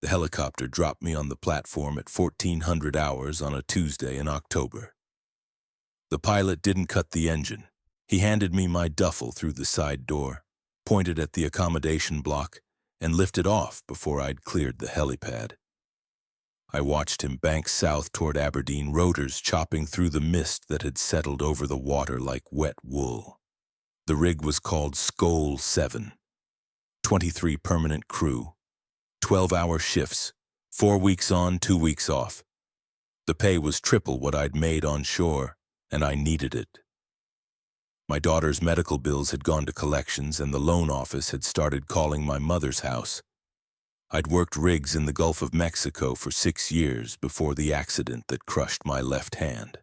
The helicopter dropped me on the platform at 1400 hours on a Tuesday in October. The pilot didn't cut the engine. He handed me my duffel through the side door, pointed at the accommodation block, and lifted off before I'd cleared the helipad. I watched him bank south toward Aberdeen, rotors chopping through the mist that had settled over the water like wet wool. The rig was called Skol 7. 23 permanent crew, 12-hour shifts, 4 weeks on, 2 weeks off. The pay was triple what I'd made on shore, and I needed it. My daughter's medical bills had gone to collections, and the loan office had started calling my mother's house. I'd worked rigs in the Gulf of Mexico for 6 years before the accident that crushed my left hand.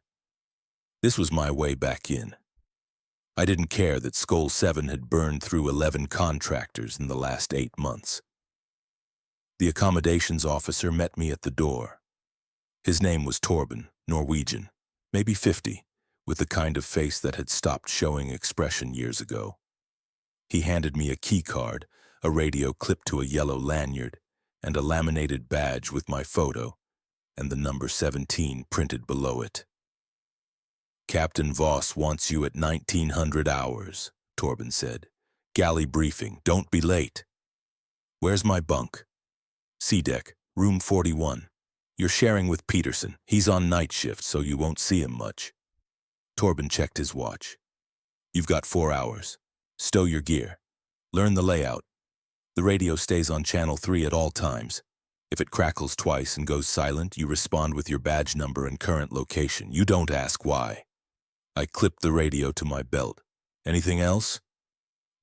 This was my way back in. I didn't care that Skol 7 had burned through 11 contractors in the last 8 months. The accommodations officer met me at the door. His name was Torben, Norwegian, maybe 50, with the kind of face that had stopped showing expression years ago. He handed me a key card, a radio clipped to a yellow lanyard, and a laminated badge with my photo and the number 17 printed below it. "Captain Voss wants you at 1900 hours, Torben said. "Galley briefing, don't be late." "Where's my bunk?" "C-deck, room 41. You're sharing with Peterson. He's on night shift, so you won't see him much." Torben checked his watch. "You've got 4 hours. Stow your gear. Learn the layout. The radio stays on channel 3 at all times. If it crackles twice and goes silent, you respond with your badge number and current location. You don't ask why." I clipped the radio to my belt. "Anything else?"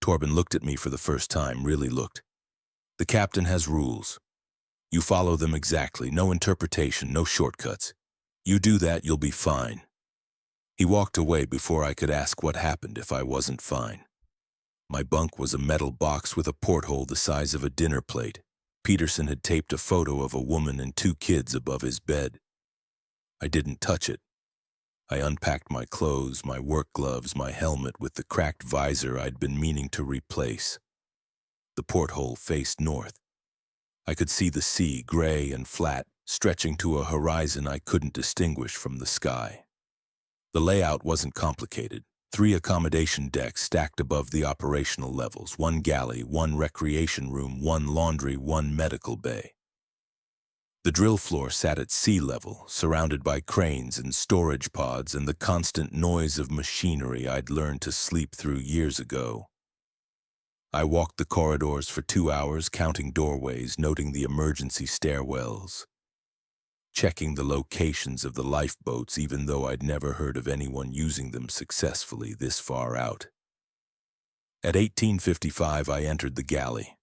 Torben looked at me for the first time, really looked. "The captain has rules. You follow them exactly, no interpretation, no shortcuts. You do that, you'll be fine." He walked away before I could ask what happened if I wasn't fine. My bunk was a metal box with a porthole the size of a dinner plate. Peterson had taped a photo of a woman and 2 kids above his bed. I didn't touch it. I unpacked my clothes, my work gloves, my helmet with the cracked visor I'd been meaning to replace. The porthole faced north. I could see the sea, gray and flat, stretching to a horizon I couldn't distinguish from the sky. The layout wasn't complicated. 3 accommodation decks stacked above the operational levels, 1 galley, 1 recreation room, 1 laundry, 1 medical bay. The drill floor sat at sea level, surrounded by cranes and storage pods and the constant noise of machinery I'd learned to sleep through years ago. I walked the corridors for 2 hours, counting doorways, noting the emergency stairwells, checking the locations of the lifeboats even though I'd never heard of anyone using them successfully this far out. At 1855, I entered the galley.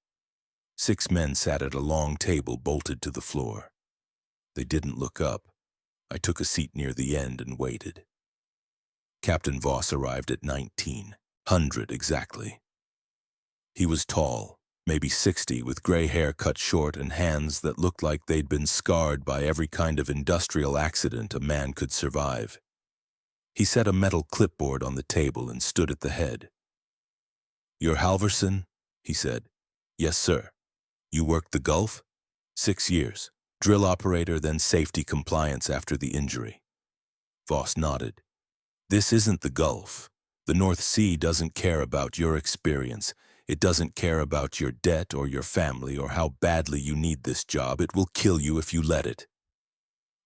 6 men sat at a long table bolted to the floor. They didn't look up. I took a seat near the end and waited. Captain Voss arrived at 1900 exactly. He was tall, maybe 60, with gray hair cut short and hands that looked like they'd been scarred by every kind of industrial accident a man could survive. He set a metal clipboard on the table and stood at the head. "You're Halverson?" he said. "Yes, sir." "You worked the Gulf?" "6 years. Drill operator, then safety compliance after the injury." Voss nodded. "This isn't the Gulf. The North Sea doesn't care about your experience. It doesn't care about your debt or your family or how badly you need this job. It will kill you if you let it.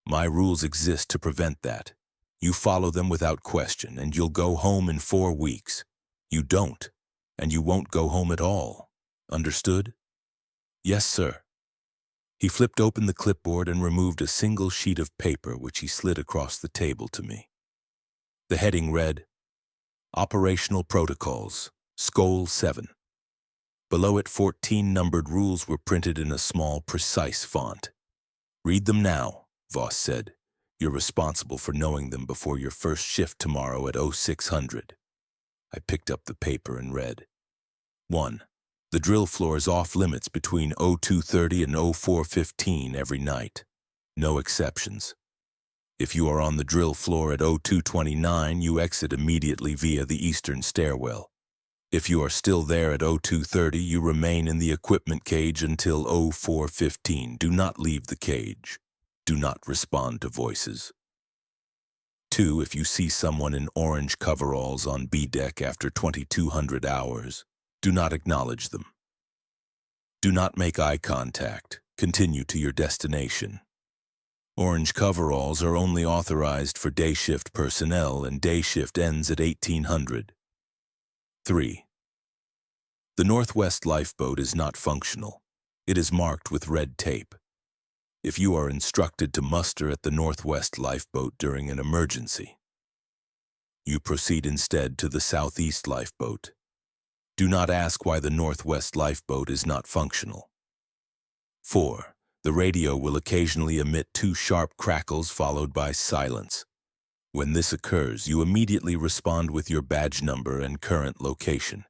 My rules exist to prevent that. You follow them without question, and you'll go home in 4 weeks. You don't, and you won't go home at all. Understood?" "Yes, sir." He flipped open the clipboard and removed a single sheet of paper which he slid across the table to me. The heading read, "Operational Protocols, Skol 7. Below it, 14 numbered rules were printed in a small, precise font. "Read them now," Voss said. "You're responsible for knowing them before your first shift tomorrow at 0600. I picked up the paper and read. 1. The drill floor is off limits between 0230 and 0415 every night. No exceptions. If you are on the drill floor at 0229, you exit immediately via the eastern stairwell. If you are still there at 0230, you remain in the equipment cage until 0415. Do not leave the cage. Do not respond to voices. 2. If you see someone in orange coveralls on B deck after 2200 hours, do not acknowledge them. Do not make eye contact. Continue to your destination. Orange coveralls are only authorized for day shift personnel, and day shift ends at 1800. 3. The Northwest lifeboat is not functional. It is marked with red tape. If you are instructed to muster at the Northwest lifeboat during an emergency, you proceed instead to the Southeast lifeboat. Do not ask why the Northwest lifeboat is not functional. 4. The radio will occasionally emit 2 sharp crackles followed by silence. When this occurs, you immediately respond with your badge number and current location.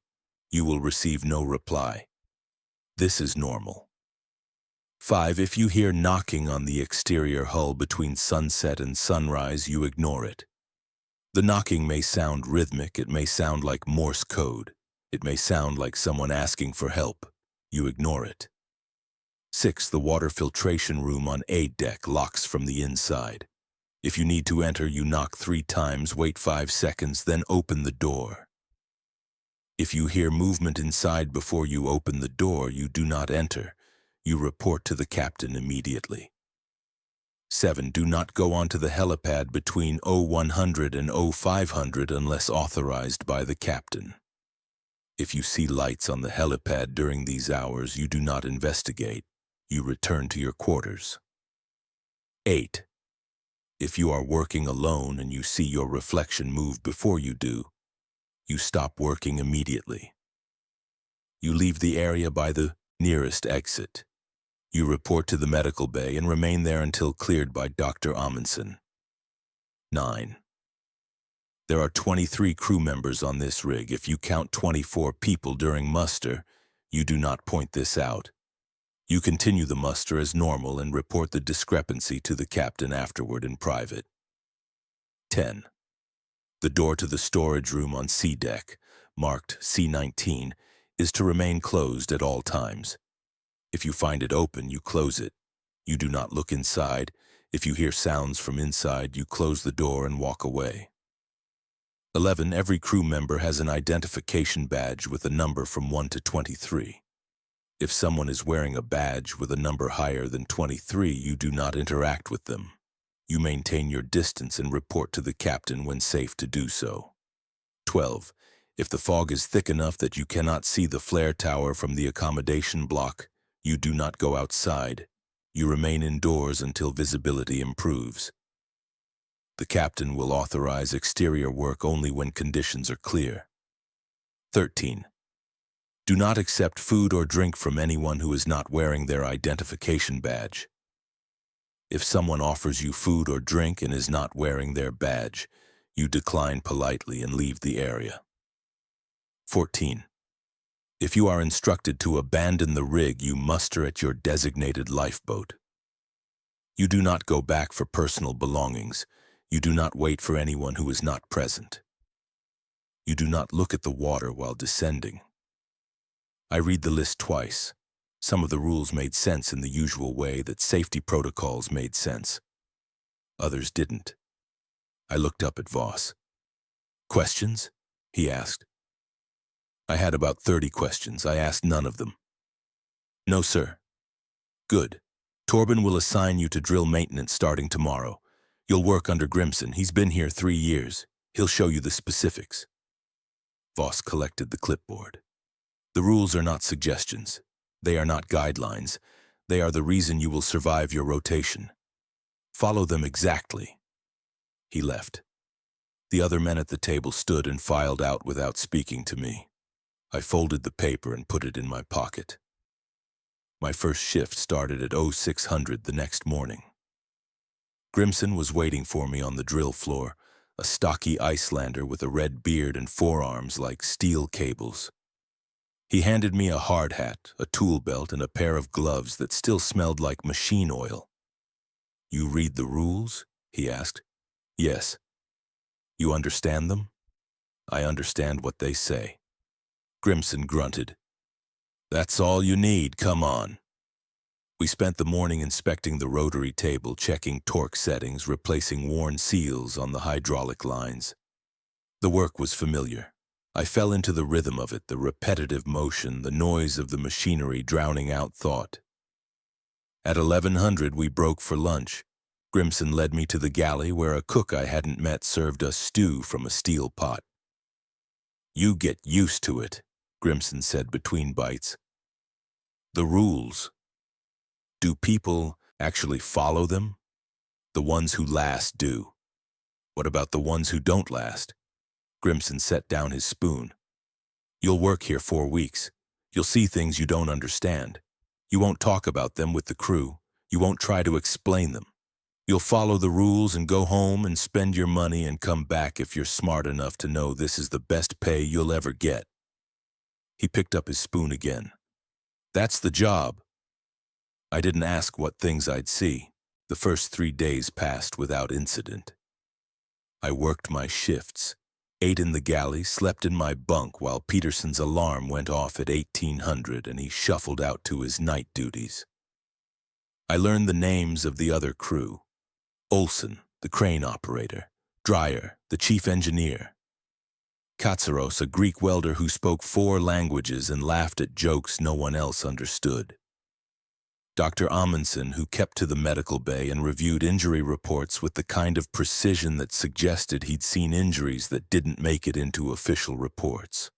You will receive no reply. This is normal. 5. If you hear knocking on the exterior hull between sunset and sunrise, you ignore it. The knocking may sound rhythmic, it may sound like Morse code, it may sound like someone asking for help. You ignore it. 6. The water filtration room on A deck locks from the inside. If you need to enter, you knock 3 times, wait 5 seconds, then open the door. If you hear movement inside before you open the door, you do not enter. You report to the captain immediately. 7. Do not go onto the helipad between 0100 and 0500 unless authorized by the captain. If you see lights on the helipad during these hours, you do not investigate. You return to your quarters. 8. If you are working alone and you see your reflection move before you do, you stop working immediately. You leave the area by the nearest exit. You report to the medical bay and remain there until cleared by Dr. Amundsen. 9. There are 23 crew members on this rig. If you count 24 people during muster, you do not point this out. You continue the muster as normal and report the discrepancy to the captain afterward in private. 10. The door to the storage room on C deck, marked C19, is to remain closed at all times. If you find it open, you close it. You do not look inside. If you hear sounds from inside, you close the door and walk away. 11. Every crew member has an identification badge with a number from 1 to 23. If someone is wearing a badge with a number higher than 23, you do not interact with them. You maintain your distance and report to the captain when safe to do so. 12. If the fog is thick enough that you cannot see the flare tower from the accommodation block, you do not go outside. You remain indoors until visibility improves. The captain will authorize exterior work only when conditions are clear. 13. Do not accept food or drink from anyone who is not wearing their identification badge. If someone offers you food or drink and is not wearing their badge, you decline politely and leave the area. 14. If you are instructed to abandon the rig, you muster at your designated lifeboat. You do not go back for personal belongings. You do not wait for anyone who is not present. You do not look at the water while descending. I read the list twice. Some of the rules made sense in the usual way that safety protocols made sense. Others didn't. I looked up at Voss. "Questions?" he asked. I had about 30 questions. I asked none of them. "No, sir." "Good. Torben will assign you to drill maintenance starting tomorrow. You'll work under Grimson. He's been here 3 years. He'll show you the specifics." Voss collected the clipboard. "The rules are not suggestions. They are not guidelines. They are the reason you will survive your rotation. Follow them exactly." He left. The other men at the table stood and filed out without speaking to me. I folded the paper and put it in my pocket. My first shift started at 0600 the next morning. Grimson was waiting for me on the drill floor, a stocky Icelander with a red beard and forearms like steel cables. He handed me a hard hat, a tool belt, and a pair of gloves that still smelled like machine oil. "You read the rules?" he asked. "Yes." "You understand them?" "I understand what they say." Grimson grunted. That's all you need, come on. We spent the morning inspecting the rotary table, checking torque settings, replacing worn seals on the hydraulic lines. The work was familiar. I fell into the rhythm of it, the repetitive motion, the noise of the machinery drowning out thought. At 1100 we broke for lunch. Grimson led me to the galley where a cook I hadn't met served us stew from a steel pot. You get used to it, Grimson said between bites. The rules. Do people actually follow them? The ones who last do. What about the ones who don't last? Grimson set down his spoon. You'll work here 4 weeks. You'll see things you don't understand. You won't talk about them with the crew. You won't try to explain them. You'll follow the rules and go home and spend your money and come back if you're smart enough to know this is the best pay you'll ever get. He picked up his spoon again. That's the job. I didn't ask what things I'd see. The first 3 days passed without incident. I worked my shifts, ate in the galley, slept in my bunk while Peterson's alarm went off at 1800 and he shuffled out to his night duties. I learned the names of the other crew. Olson, the crane operator. Dreyer, the chief engineer. Katsaros, a Greek welder who spoke 4 languages and laughed at jokes no one else understood. Dr. Amundsen, who kept to the medical bay and reviewed injury reports with the kind of precision that suggested he'd seen injuries that didn't make it into official reports.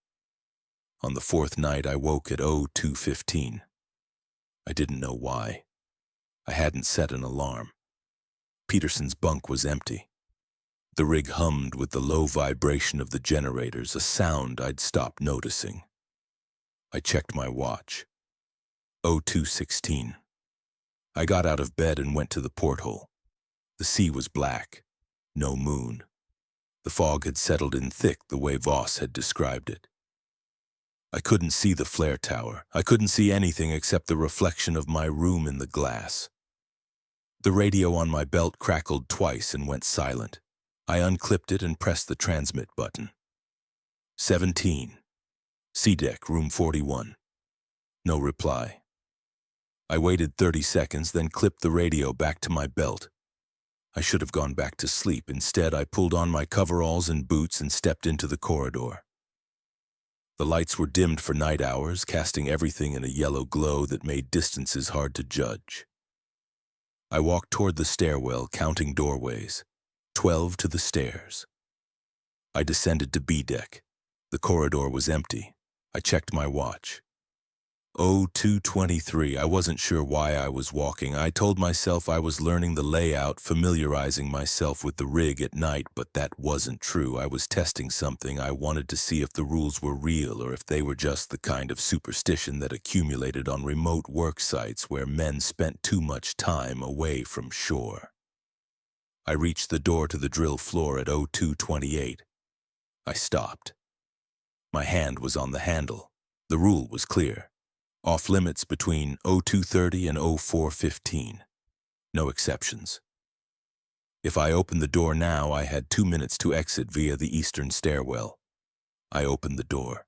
On the 4th night, I woke at 02:15. I didn't know why. I hadn't set an alarm. Peterson's bunk was empty. The rig hummed with the low vibration of the generators, a sound I'd stopped noticing. I checked my watch. 02:16. I got out of bed and went to the porthole. The sea was black. No moon. The fog had settled in thick the way Voss had described it. I couldn't see the flare tower. I couldn't see anything except the reflection of my room in the glass. The radio on my belt crackled twice and went silent. I unclipped it and pressed the transmit button. 17. C-deck, room 41. No reply. I waited 30 seconds, then clipped the radio back to my belt. I should have gone back to sleep. Instead, I pulled on my coveralls and boots and stepped into the corridor. The lights were dimmed for night hours, casting everything in a yellow glow that made distances hard to judge. I walked toward the stairwell, counting doorways. 12 to the stairs. I descended to B-deck. The corridor was empty. I checked my watch. 02:23. I wasn't sure why I was walking. I told myself I was learning the layout, familiarizing myself with the rig at night, but that wasn't true. I was testing something. I wanted to see if the rules were real or if they were just the kind of superstition that accumulated on remote work sites where men spent too much time away from shore. I reached the door to the drill floor at 02:28. I stopped. My hand was on the handle. The rule was clear. Off limits between 02:30 and 04:15. No exceptions. If I opened the door now, I had 2 minutes to exit via the eastern stairwell. I opened the door.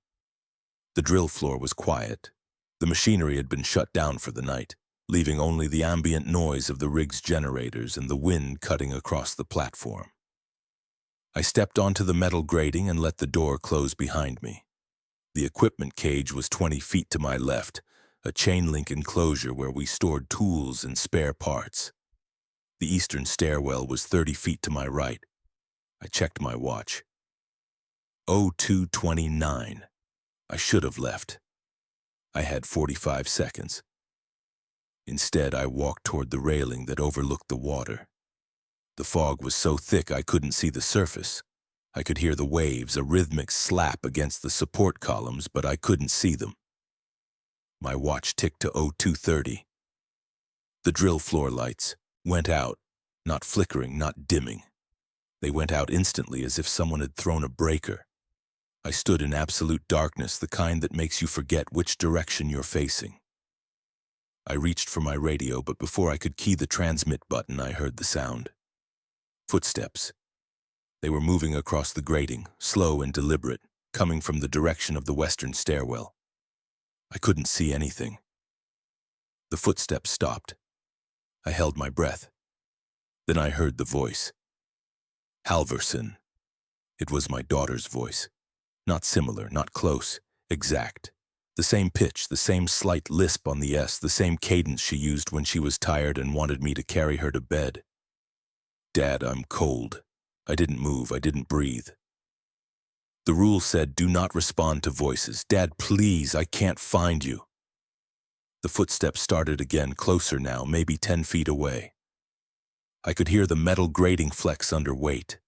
The drill floor was quiet. The machinery had been shut down for the night, leaving only the ambient noise of the rig's generators and the wind cutting across the platform. I stepped onto the metal grating and let the door close behind me. The equipment cage was 20 feet to my left, a chain-link enclosure where we stored tools and spare parts. The eastern stairwell was 30 feet to my right. I checked my watch. 02:29. I should have left. I had 45 seconds. Instead, I walked toward the railing that overlooked the water. The fog was so thick I couldn't see the surface. I could hear the waves, a rhythmic slap against the support columns, but I couldn't see them. My watch ticked to 02:30. The drill floor lights went out, not flickering, not dimming. They went out instantly as if someone had thrown a breaker. I stood in absolute darkness, the kind that makes you forget which direction you're facing. I reached for my radio, but before I could key the transmit button, I heard the sound. Footsteps. They were moving across the grating, slow and deliberate, coming from the direction of the western stairwell. I couldn't see anything. The footsteps stopped. I held my breath. Then I heard the voice. Halverson. It was my daughter's voice. Not similar, not close, exact. The same pitch, the same slight lisp on the S, the same cadence she used when she was tired and wanted me to carry her to bed. Dad, I'm cold. I didn't move, I didn't breathe. The rule said, do not respond to voices. Dad, please, I can't find you. The footsteps started again, closer now, maybe 10 feet away. I could hear the metal grating flex under weight.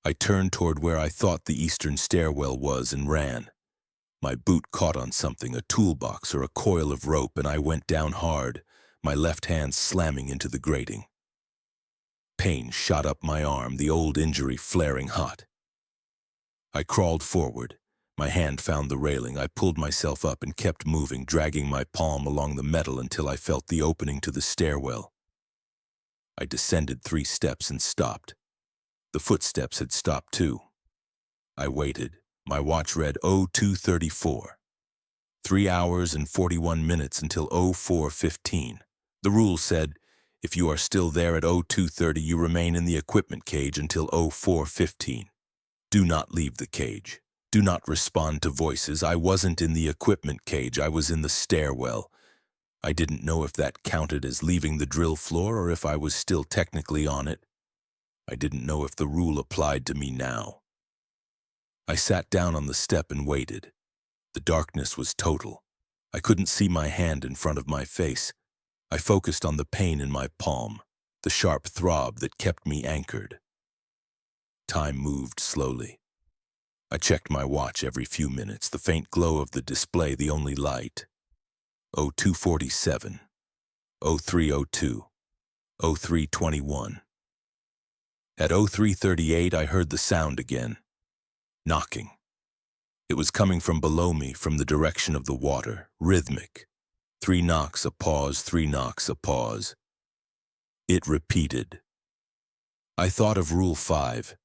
I turned toward where I thought the eastern stairwell was and ran. My boot caught on something, a toolbox or a coil of rope, and I went down hard, my left hand slamming into the grating. Pain shot up my arm, the old injury flaring hot. I crawled forward. My hand found the railing. I pulled myself up and kept moving, dragging my palm along the metal until I felt the opening to the stairwell. I descended 3 steps and stopped. The footsteps had stopped too. I waited. My watch read 0234. 3 hours and 41 minutes until 0415. The rule said, if you are still there at 0230, you remain in the equipment cage until 0415. Do not leave the cage. Do not respond to voices. I wasn't in the equipment cage. I was in the stairwell. I didn't know if that counted as leaving the drill floor or if I was still technically on it. I didn't know if the rule applied to me now. I sat down on the step and waited. The darkness was total. I couldn't see my hand in front of my face. I focused on the pain in my palm, the sharp throb that kept me anchored. Time moved slowly. I checked my watch every few minutes, the faint glow of the display the only light. 0247, 0302, 0321. At 0338, I heard the sound again. Knocking. It was coming from below me, from the direction of the water, rhythmic. 3 knocks, a pause, 3 knocks, a pause. It repeated. I thought of Rule 5.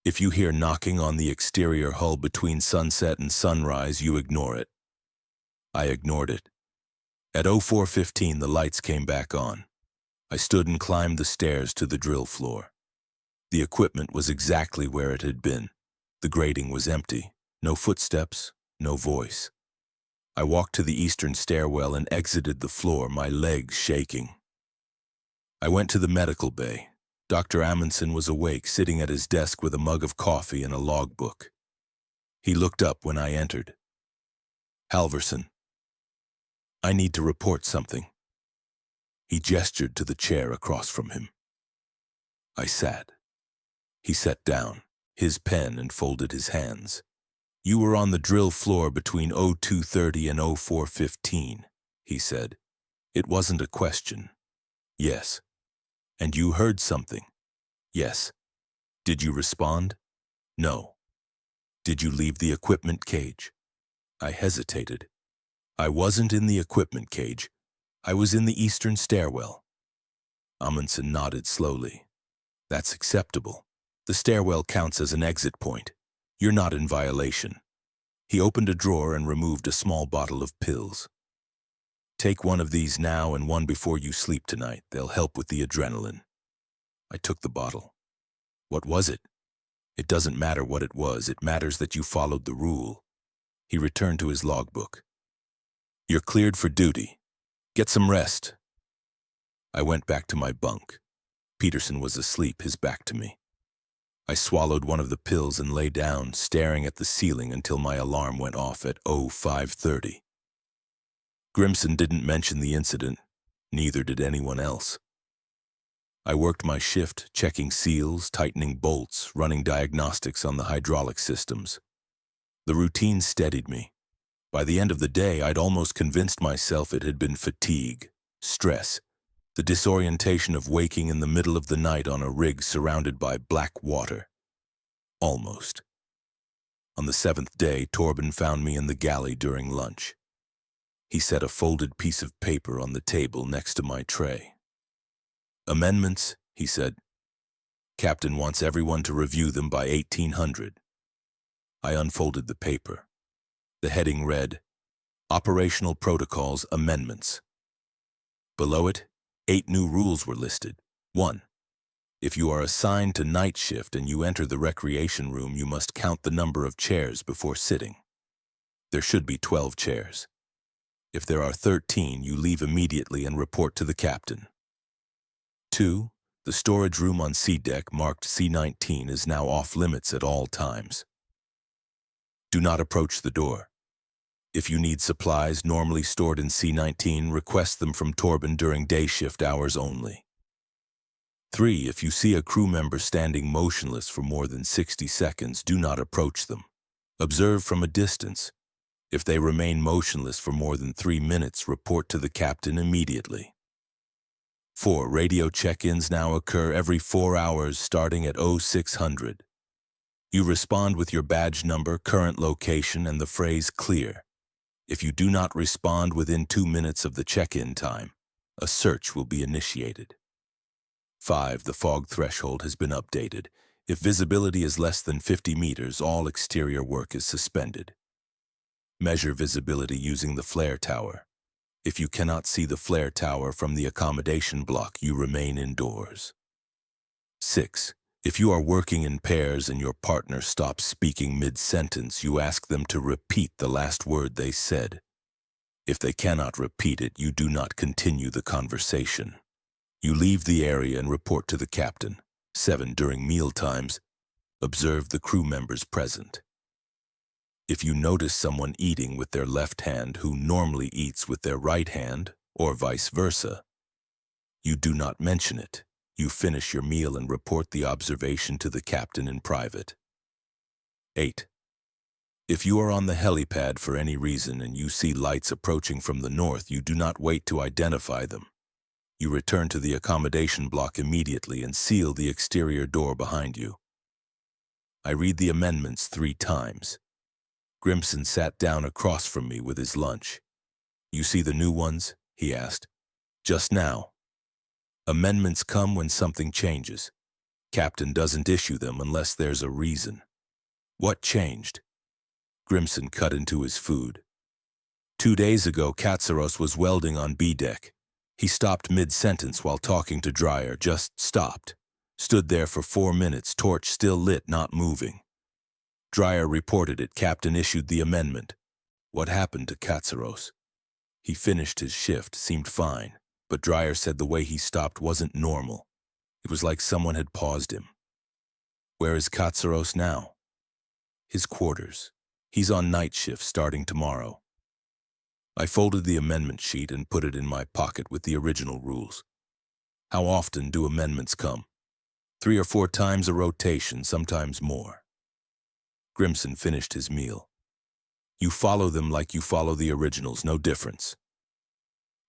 If you hear knocking on the exterior hull between sunset and sunrise, you ignore it. I ignored it. At 0415, the lights came back on. I stood and climbed the stairs to the drill floor. The equipment was exactly where it had been. The grating was empty. No footsteps, no voice. I walked to the eastern stairwell and exited the floor, my legs shaking. I went to the medical bay. Dr. Amundsen was awake, sitting at his desk with a mug of coffee and a logbook. He looked up when I entered. Halverson, I need to report something. He gestured to the chair across from him. I sat. He sat down, his pen, and folded his hands. You were on the drill floor between 0230 and 0415, he said. It wasn't a question. Yes. And you heard something? Yes. Did you respond? No. Did you leave the equipment cage? I hesitated. I wasn't in the equipment cage. I was in the eastern stairwell. Amundsen nodded slowly. That's acceptable. The stairwell counts as an exit point. You're not in violation. He opened a drawer and removed a small bottle of pills. Take one of these now and one before you sleep tonight. They'll help with the adrenaline. I took the bottle. What was it? It doesn't matter what it was. It matters that you followed the rule. He returned to his logbook. You're cleared for duty. Get some rest. I went back to my bunk. Peterson was asleep, his back to me. I swallowed one of the pills and lay down, staring at the ceiling until my alarm went off at 0530. Grimson didn't mention the incident. Neither did anyone else. I worked my shift, checking seals, tightening bolts, running diagnostics on the hydraulic systems. The routine steadied me. By the end of the day, I'd almost convinced myself it had been fatigue, stress, the disorientation of waking in the middle of the night on a rig surrounded by black water. Almost. On the 7th day, Torben found me in the galley during lunch. He set a folded piece of paper on the table next to my tray. Amendments, he said. Captain wants everyone to review them by 1800. I unfolded the paper. The heading read, Operational Protocols Amendments. Below it, 8 new rules were listed. 1. If you are assigned to night shift and you enter the recreation room, you must count the number of chairs before sitting. There should be 12 chairs. If there are 13, you leave immediately and report to the captain. 2. The storage room on C deck marked C-19 is now off limits at all times. Do not approach the door. If you need supplies normally stored in C-19, request them from Torben during day shift hours only. 3. If you see a crew member standing motionless for more than 60 seconds, do not approach them. Observe from a distance. If they remain motionless for more than 3 minutes, report to the captain immediately. 4. Radio check-ins now occur every 4 hours starting at 0600. You respond with your badge number, current location, and the phrase clear. If you do not respond within 2 minutes of the check-in time, a search will be initiated. 5. The fog threshold has been updated. If visibility is less than 50 meters, all exterior work is suspended. Measure visibility using the flare tower. If you cannot see the flare tower from the accommodation block, you remain indoors. 6. If you are working in pairs and your partner stops speaking mid-sentence, you ask them to repeat the last word they said. If they cannot repeat it, you do not continue the conversation. You leave the area and report to the captain. 7. During meal times, observe the crew members present. If you notice someone eating with their left hand who normally eats with their right hand, or vice versa, you do not mention it. You finish your meal and report the observation to the captain in private. 8. If you are on the helipad for any reason and you see lights approaching from the north, you do not wait to identify them. You return to the accommodation block immediately and seal the exterior door behind you. I read the amendments 3 times. Grimson sat down across from me with his lunch. You see the new ones? He asked. Just now. Amendments come when something changes. Captain doesn't issue them unless there's a reason. What changed? Grimson cut into his food. 2 days ago, Katsaros was welding on B deck. He stopped mid-sentence while talking to Dreyer, just stopped. Stood there for 4 minutes, torch still lit, not moving. Dreyer reported it. Captain issued the amendment. What happened to Katsaros? He finished his shift, seemed fine, but Dreyer said the way he stopped wasn't normal. It was like someone had paused him. Where is Katsaros now? His quarters. He's on night shift starting tomorrow. I folded the amendment sheet and put it in my pocket with the original rules. How often do amendments come? 3 or 4 times a rotation, sometimes more. Grimson finished his meal. You follow them like you follow the originals, no difference.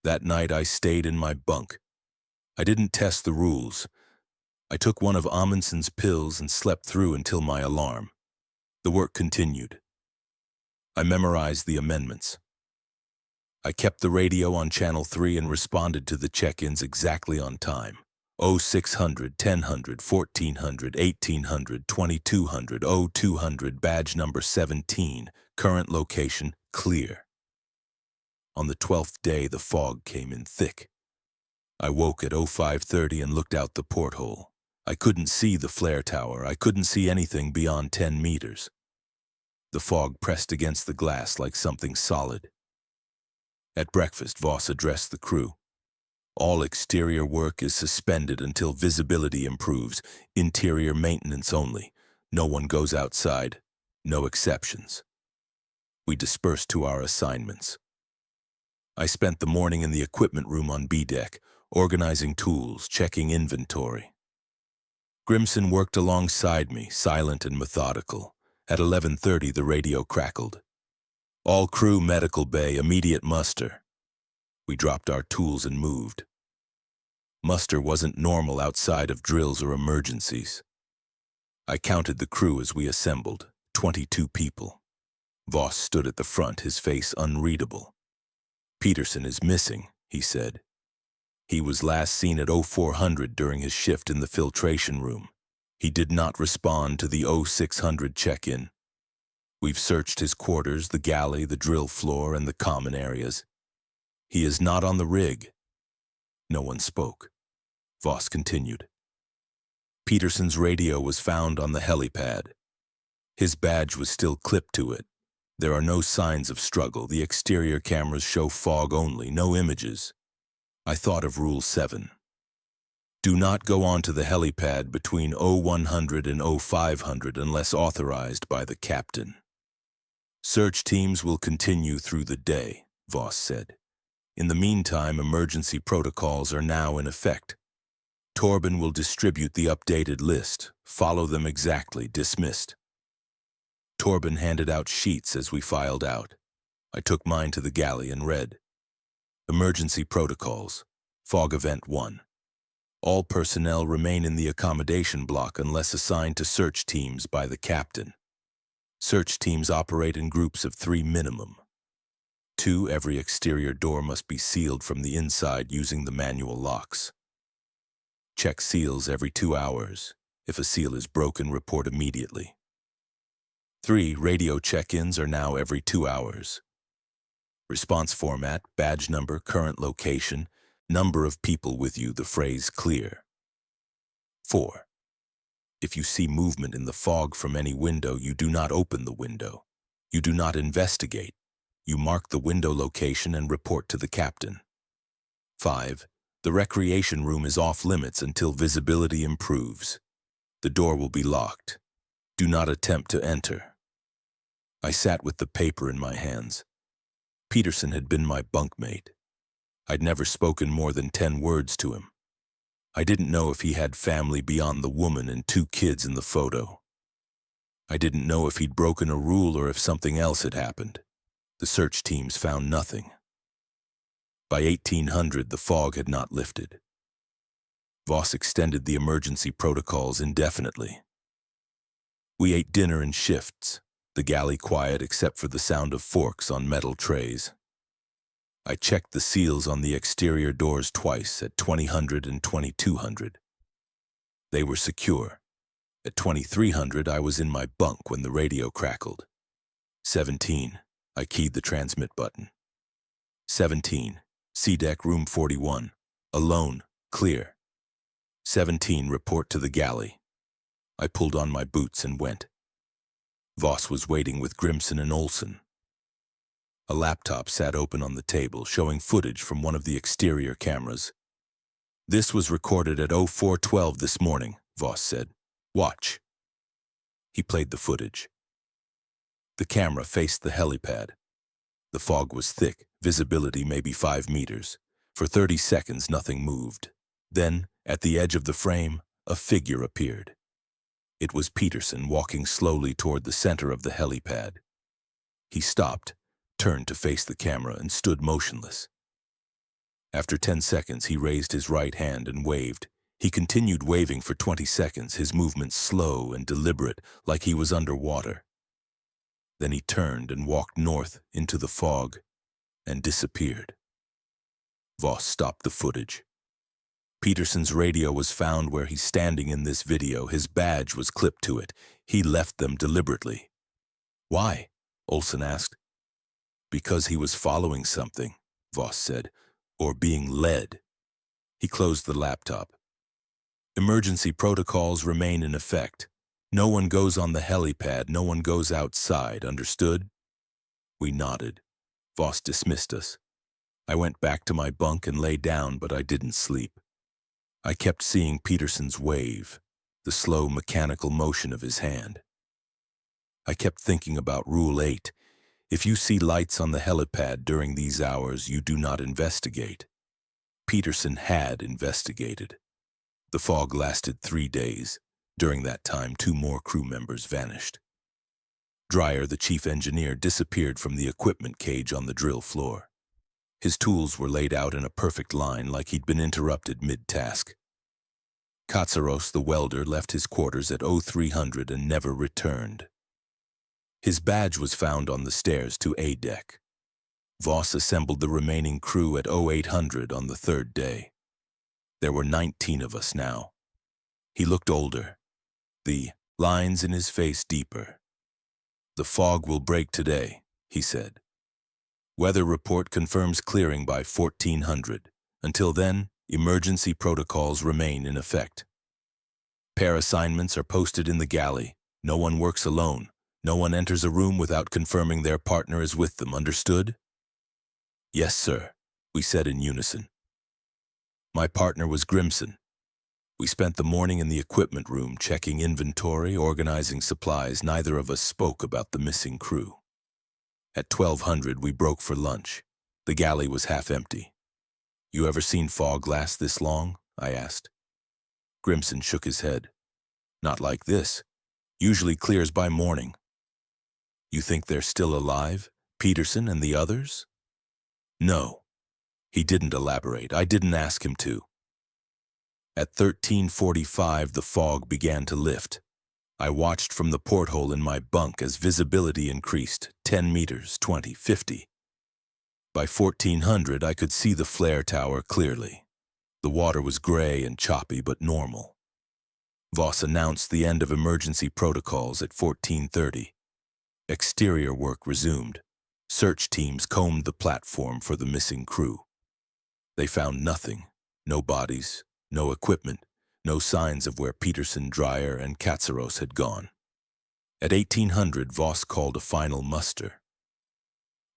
That night I stayed in my bunk. I didn't test the rules. I took one of Amundsen's pills and slept through until my alarm. The work continued. I memorized the amendments. I kept the radio on channel 3 and responded to the check-ins exactly on time. 0600, 1000, 1400, 1800, 2200, 0200, badge number 17, current location, clear. On the 12th day, the fog came in thick. I woke at 0530 and looked out the porthole. I couldn't see the flare tower. I couldn't see anything beyond 10 meters. The fog pressed against the glass like something solid. At breakfast, Voss addressed the crew. All exterior work is suspended until visibility improves. Interior maintenance only. No one goes outside. No exceptions. We dispersed to our assignments. I spent the morning in the equipment room on B deck, organizing tools, checking inventory. Grimson worked alongside me, silent and methodical. At 11:30, the radio crackled. All crew, medical bay, immediate muster. We dropped our tools and moved. Muster wasn't normal outside of drills or emergencies. I counted the crew as we assembled, 22 people. Voss stood at the front, his face unreadable. Peterson is missing, he said. He was last seen at 0400 during his shift in the filtration room. He did not respond to the 0600 check-in. We've searched his quarters, the galley, the drill floor, and the common areas. He is not on the rig. No one spoke. Voss continued. Peterson's radio was found on the helipad. His badge was still clipped to it. There are no signs of struggle. The exterior cameras show fog only, no images. I thought of Rule 7. Do not go onto the helipad between 0100 and 0500 unless authorized by the captain. Search teams will continue through the day, Voss said. In the meantime, emergency protocols are now in effect. Torben will distribute the updated list. Follow them exactly. Dismissed. Torben handed out sheets as we filed out. I took mine to the galley and read. Emergency protocols. Fog Event 1. All personnel remain in the accommodation block unless assigned to search teams by the captain. Search teams operate in groups of 3 minimum. 2, every exterior door must be sealed from the inside using the manual locks. Check seals every 2 hours. If a seal is broken, report immediately. 3, radio check-ins are now every 2 hours. Response format, badge number, current location, number of people with you, the phrase clear. 4. If you see movement in the fog from any window, you do not open the window. You do not investigate. You mark the window location and report to the captain. 5. The recreation room is off limits until visibility improves. The door will be locked. Do not attempt to enter. I sat with the paper in my hands. Peterson had been my bunkmate. I'd never spoken more than 10 words to him. I didn't know if he had family beyond the woman and 2 kids in the photo. I didn't know if he'd broken a rule or if something else had happened. The search teams found nothing. By 1800, the fog had not lifted. Voss extended the emergency protocols indefinitely. We ate dinner in shifts, the galley quiet except for the sound of forks on metal trays. I checked the seals on the exterior doors twice, at 2000 and 2200. They were secure. At 2300, I was in my bunk when the radio crackled. 17. I keyed the transmit button. 17. C-deck, room 41. Alone. Clear. 17. Report to the galley. I pulled on my boots and went. Voss was waiting with Grimson and Olsen. A laptop sat open on the table, showing footage from one of the exterior cameras. This was recorded at 0412 this morning, Voss said. Watch. He played the footage. The camera faced the helipad. The fog was thick, visibility maybe 5 meters. For 30 seconds, nothing moved. Then, at the edge of the frame, a figure appeared. It was Peterson walking slowly toward the center of the helipad. He stopped, turned to face the camera, and stood motionless. After 10 seconds, he raised his right hand and waved. He continued waving for 20 seconds, his movements slow and deliberate, like he was underwater. Then he turned and walked north into the fog and disappeared. Voss stopped the footage. Peterson's radio was found where he's standing in this video. His badge was clipped to it. He left them deliberately. Why? Olsen asked. Because he was following something, Voss said, or being led. He closed the laptop. Emergency protocols remain in effect. No one goes on the helipad, no one goes outside, understood? We nodded. Voss dismissed us. I went back to my bunk and lay down, but I didn't sleep. I kept seeing Peterson's wave, the slow mechanical motion of his hand. I kept thinking about Rule 8. If you see lights on the helipad during these hours, you do not investigate. Peterson had investigated. The fog lasted 3 days. During that time, 2 more crew members vanished. Dreyer, the chief engineer, disappeared from the equipment cage on the drill floor. His tools were laid out in a perfect line like he'd been interrupted mid-task. Katsaros, the welder, left his quarters at 0300 and never returned. His badge was found on the stairs to A deck. Voss assembled the remaining crew at 0800 on the 3rd day. There were 19 of us now. He looked older, the lines in his face deeper. The fog will break today, he said. Weather report confirms clearing by 1400. Until then, emergency protocols remain in effect. Pair assignments are posted in the galley. No one works alone. No one enters a room without confirming their partner is with them. Understood? Yes, sir, we said in unison. My partner was Grimson. We spent the morning in the equipment room checking inventory, organizing supplies. Neither of us spoke about the missing crew. At 1200, we broke for lunch. The galley was half empty. You ever seen fog last this long? I asked. Grimson shook his head. Not like this. Usually clears by morning. You think they're still alive? Peterson and the others? No. He didn't elaborate. I didn't ask him to. At 1345, the fog began to lift. I watched from the porthole in my bunk as visibility increased, 10 meters, 20, 50. By 1400, I could see the flare tower clearly. The water was gray and choppy, but normal. Voss announced the end of emergency protocols at 1430. Exterior work resumed. Search teams combed the platform for the missing crew. They found nothing, no bodies, no equipment, no signs of where Peterson, Dreyer, and Katsaros had gone. At 1800, Voss called a final muster.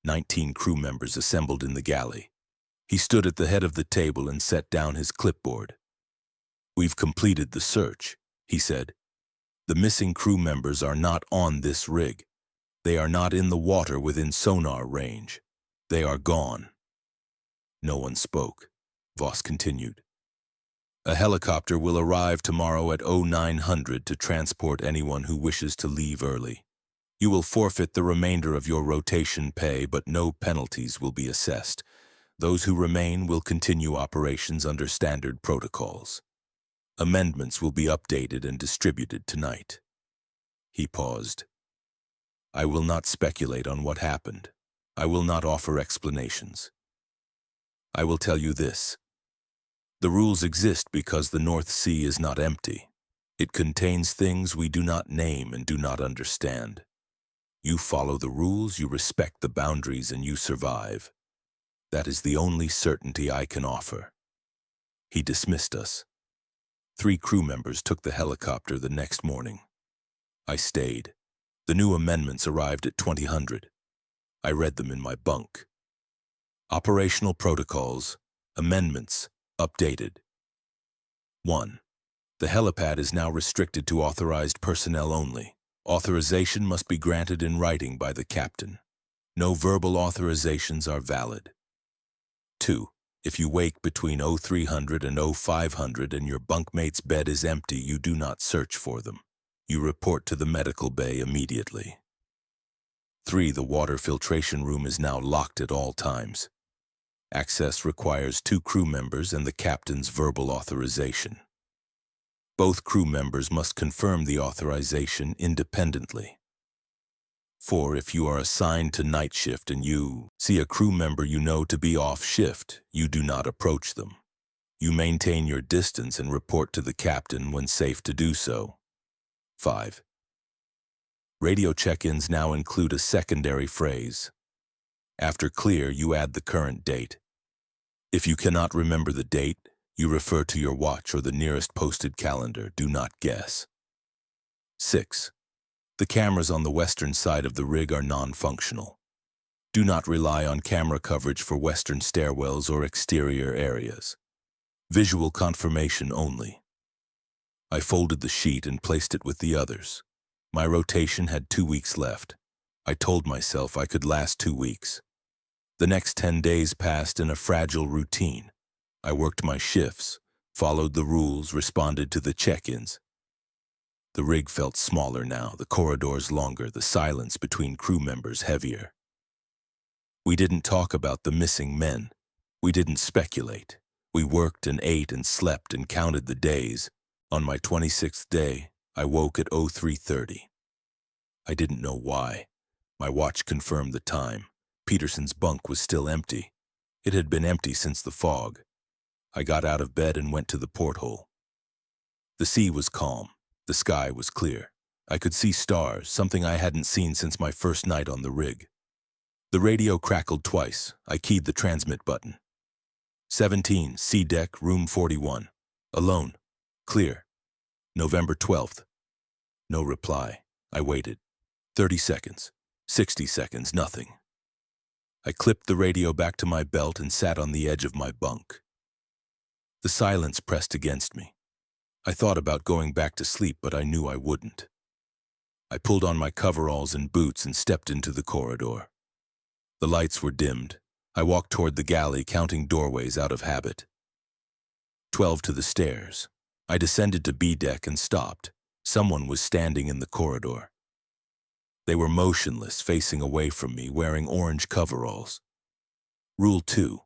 19 crew members assembled in the galley. He stood at the head of the table and set down his clipboard. We've completed the search, he said. The missing crew members are not on this rig. They are not in the water within sonar range. They are gone. No one spoke. Voss continued. A helicopter will arrive tomorrow at 0900 to transport anyone who wishes to leave early. You will forfeit the remainder of your rotation pay, but no penalties will be assessed. Those who remain will continue operations under standard protocols. Amendments will be updated and distributed tonight. He paused. I will not speculate on what happened. I will not offer explanations. I will tell you this. The rules exist because the North Sea is not empty. It contains things we do not name and do not understand. You follow the rules, you respect the boundaries, and you survive. That is the only certainty I can offer. He dismissed us. 3 crew members took the helicopter the next morning. I stayed. The new amendments arrived at 2000. I read them in my bunk. Operational protocols, amendments, updated. 1. The helipad is now restricted to authorized personnel only. Authorization must be granted in writing by the captain. No verbal authorizations are valid. 2. If you wake between 0300 and 0500 and your bunkmate's bed is empty, you do not search for them. You report to the medical bay immediately. 3. The water filtration room is now locked at all times. Access requires 2 crew members and the captain's verbal authorization. Both crew members must confirm the authorization independently. 4. If you are assigned to night shift and you see a crew member you know to be off shift, you do not approach them. You maintain your distance and report to the captain when safe to do so. 5. Radio check-ins now include a secondary phrase. After clear, you add the current date. If you cannot remember the date, you refer to your watch or the nearest posted calendar. Do not guess. 6. The cameras on the western side of the rig are non-functional. Do not rely on camera coverage for western stairwells or exterior areas. Visual confirmation only. I folded the sheet and placed it with the others. My rotation had 2 weeks left. I told myself I could last 2 weeks. The next 10 days passed in a fragile routine. I worked my shifts, followed the rules, responded to the check-ins. The rig felt smaller now, the corridors longer, the silence between crew members heavier. We didn't talk about the missing men. We didn't speculate. We worked and ate and slept and counted the days. On my 26th day, I woke at 0330. I didn't know why. My watch confirmed the time. Peterson's bunk was still empty. It had been empty since the fog. I got out of bed and went to the porthole. The sea was calm. The sky was clear. I could see stars, something I hadn't seen since my first night on the rig. The radio crackled twice. I keyed the transmit button. 17, C deck, room 41. Alone. Clear. November 12th. No reply. I waited. 30 seconds. 60 seconds, nothing. I clipped the radio back to my belt and sat on the edge of my bunk. The silence pressed against me. I thought about going back to sleep, but I knew I wouldn't. I pulled on my coveralls and boots and stepped into the corridor. The lights were dimmed. I walked toward the galley, counting doorways out of habit. 12 to the stairs. I descended to B deck and stopped. Someone was standing in the corridor. They were motionless, facing away from me, wearing orange coveralls. Rule 2.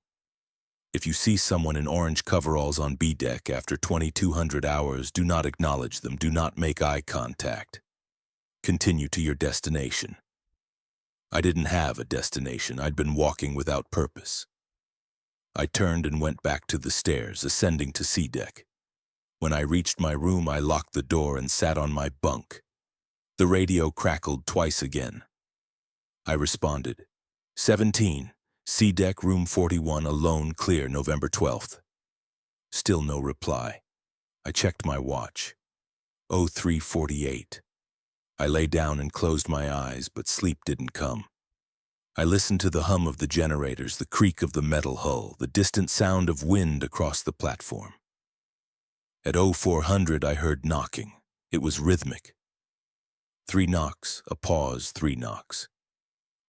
If you see someone in orange coveralls on B deck after 2200 hours, do not acknowledge them, do not make eye contact. Continue to your destination. I didn't have a destination. I'd been walking without purpose. I turned and went back to the stairs, ascending to C deck. When I reached my room, I locked the door and sat on my bunk. The radio crackled twice again. I responded. 17, C deck, room 41, alone, clear, November 12th. Still no reply. I checked my watch. 03:48. I lay down and closed my eyes, but sleep didn't come. I listened to the hum of the generators, the creak of the metal hull, the distant sound of wind across the platform. At 0400, I heard knocking. It was rhythmic. 3 knocks, a pause, 3 knocks.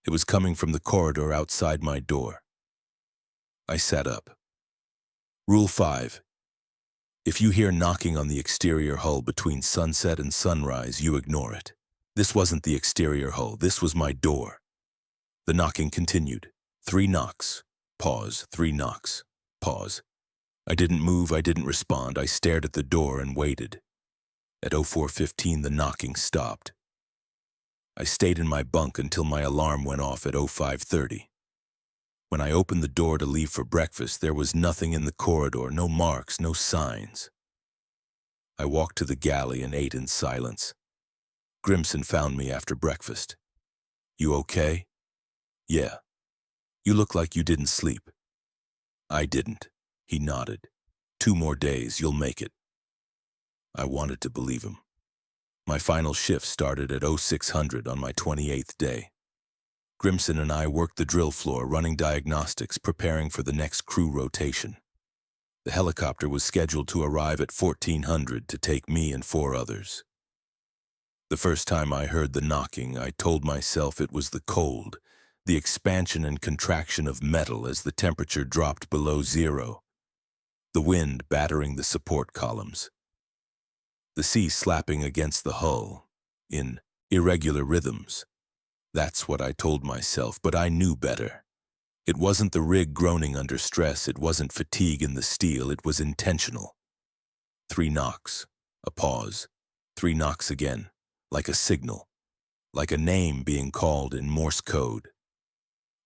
It was coming from the corridor outside my door. I sat up. Rule 5. If you hear knocking on the exterior hull between sunset and sunrise, you ignore it. This wasn't the exterior hull, this was my door. The knocking continued. 3 knocks, pause, 3 knocks, pause. I didn't move, I didn't respond. I stared at the door and waited. At 04:15, the knocking stopped. I stayed in my bunk until my alarm went off at 05:30. When I opened the door to leave for breakfast, there was nothing in the corridor, no marks, no signs. I walked to the galley and ate in silence. Grimson found me after breakfast. You okay? Yeah. You look like you didn't sleep. I didn't. He nodded. 2 more days, you'll make it. I wanted to believe him. My final shift started at 0600 on my 28th day. Grimson and I worked the drill floor, running diagnostics, preparing for the next crew rotation. The helicopter was scheduled to arrive at 1400 to take me and 4 others. The first time I heard the knocking, I told myself it was the cold, the expansion and contraction of metal as the temperature dropped below 0. The wind battering the support columns. The sea slapping against the hull, in irregular rhythms. That's what I told myself, but I knew better. It wasn't the rig groaning under stress, it wasn't fatigue in the steel, it was intentional. 3 knocks, a pause, 3 knocks again, like a signal, like a name being called in Morse code.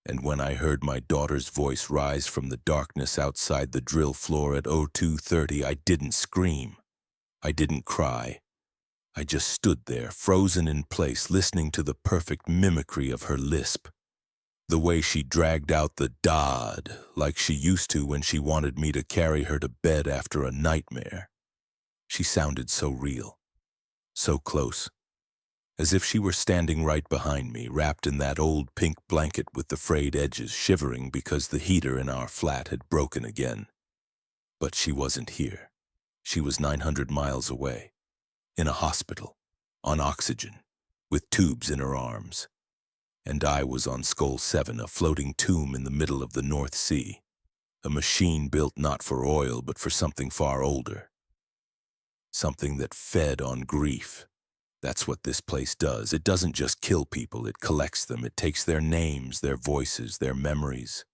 And when I heard my daughter's voice rise from the darkness outside the drill floor at 02:30, I didn't scream. I didn't cry. I just stood there, frozen in place, listening to the perfect mimicry of her lisp. The way she dragged out the "dod," like she used to when she wanted me to carry her to bed after a nightmare. She sounded so real, so close, as if she were standing right behind me, wrapped in that old pink blanket with the frayed edges, shivering because the heater in our flat had broken again. But she wasn't here. She was 900 miles away, in a hospital, on oxygen, with tubes in her arms. And I was on Skoll 7, a floating tomb in the middle of the North Sea, a machine built not for oil but for something far older, something that fed on grief. That's what this place does. It doesn't just kill people, it collects them. It takes their names, their voices, their memories,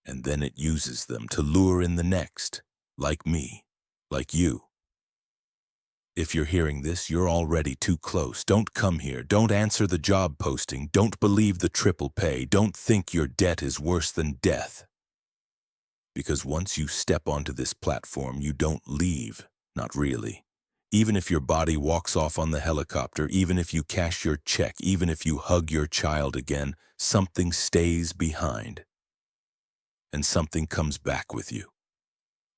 and then it uses them to lure in the next, like me, like you. If you're hearing this, you're already too close. Don't come here. Don't answer the job posting. Don't believe the triple pay. Don't think your debt is worse than death. Because once you step onto this platform, you don't leave. Not really. Even if your body walks off on the helicopter, even if you cash your check, even if you hug your child again, something stays behind. And something comes back with you.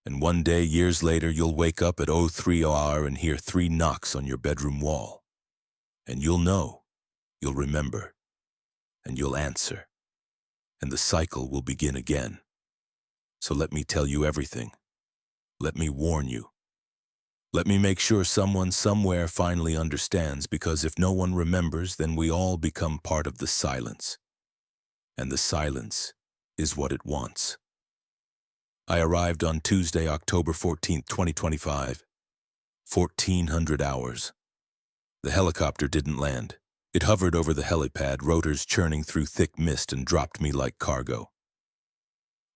And one day, years later, you'll wake up at 03:00 and hear 3 knocks on your bedroom wall. And you'll know, you'll remember, and you'll answer. And the cycle will begin again. So let me tell you everything. Let me warn you. Let me make sure someone somewhere finally understands, because if no one remembers, then we all become part of the silence. And the silence is what it wants. I arrived on Tuesday, October 14th, 2025. 1400 hours. The helicopter didn't land. It hovered over the helipad, rotors churning through thick mist, and dropped me like cargo.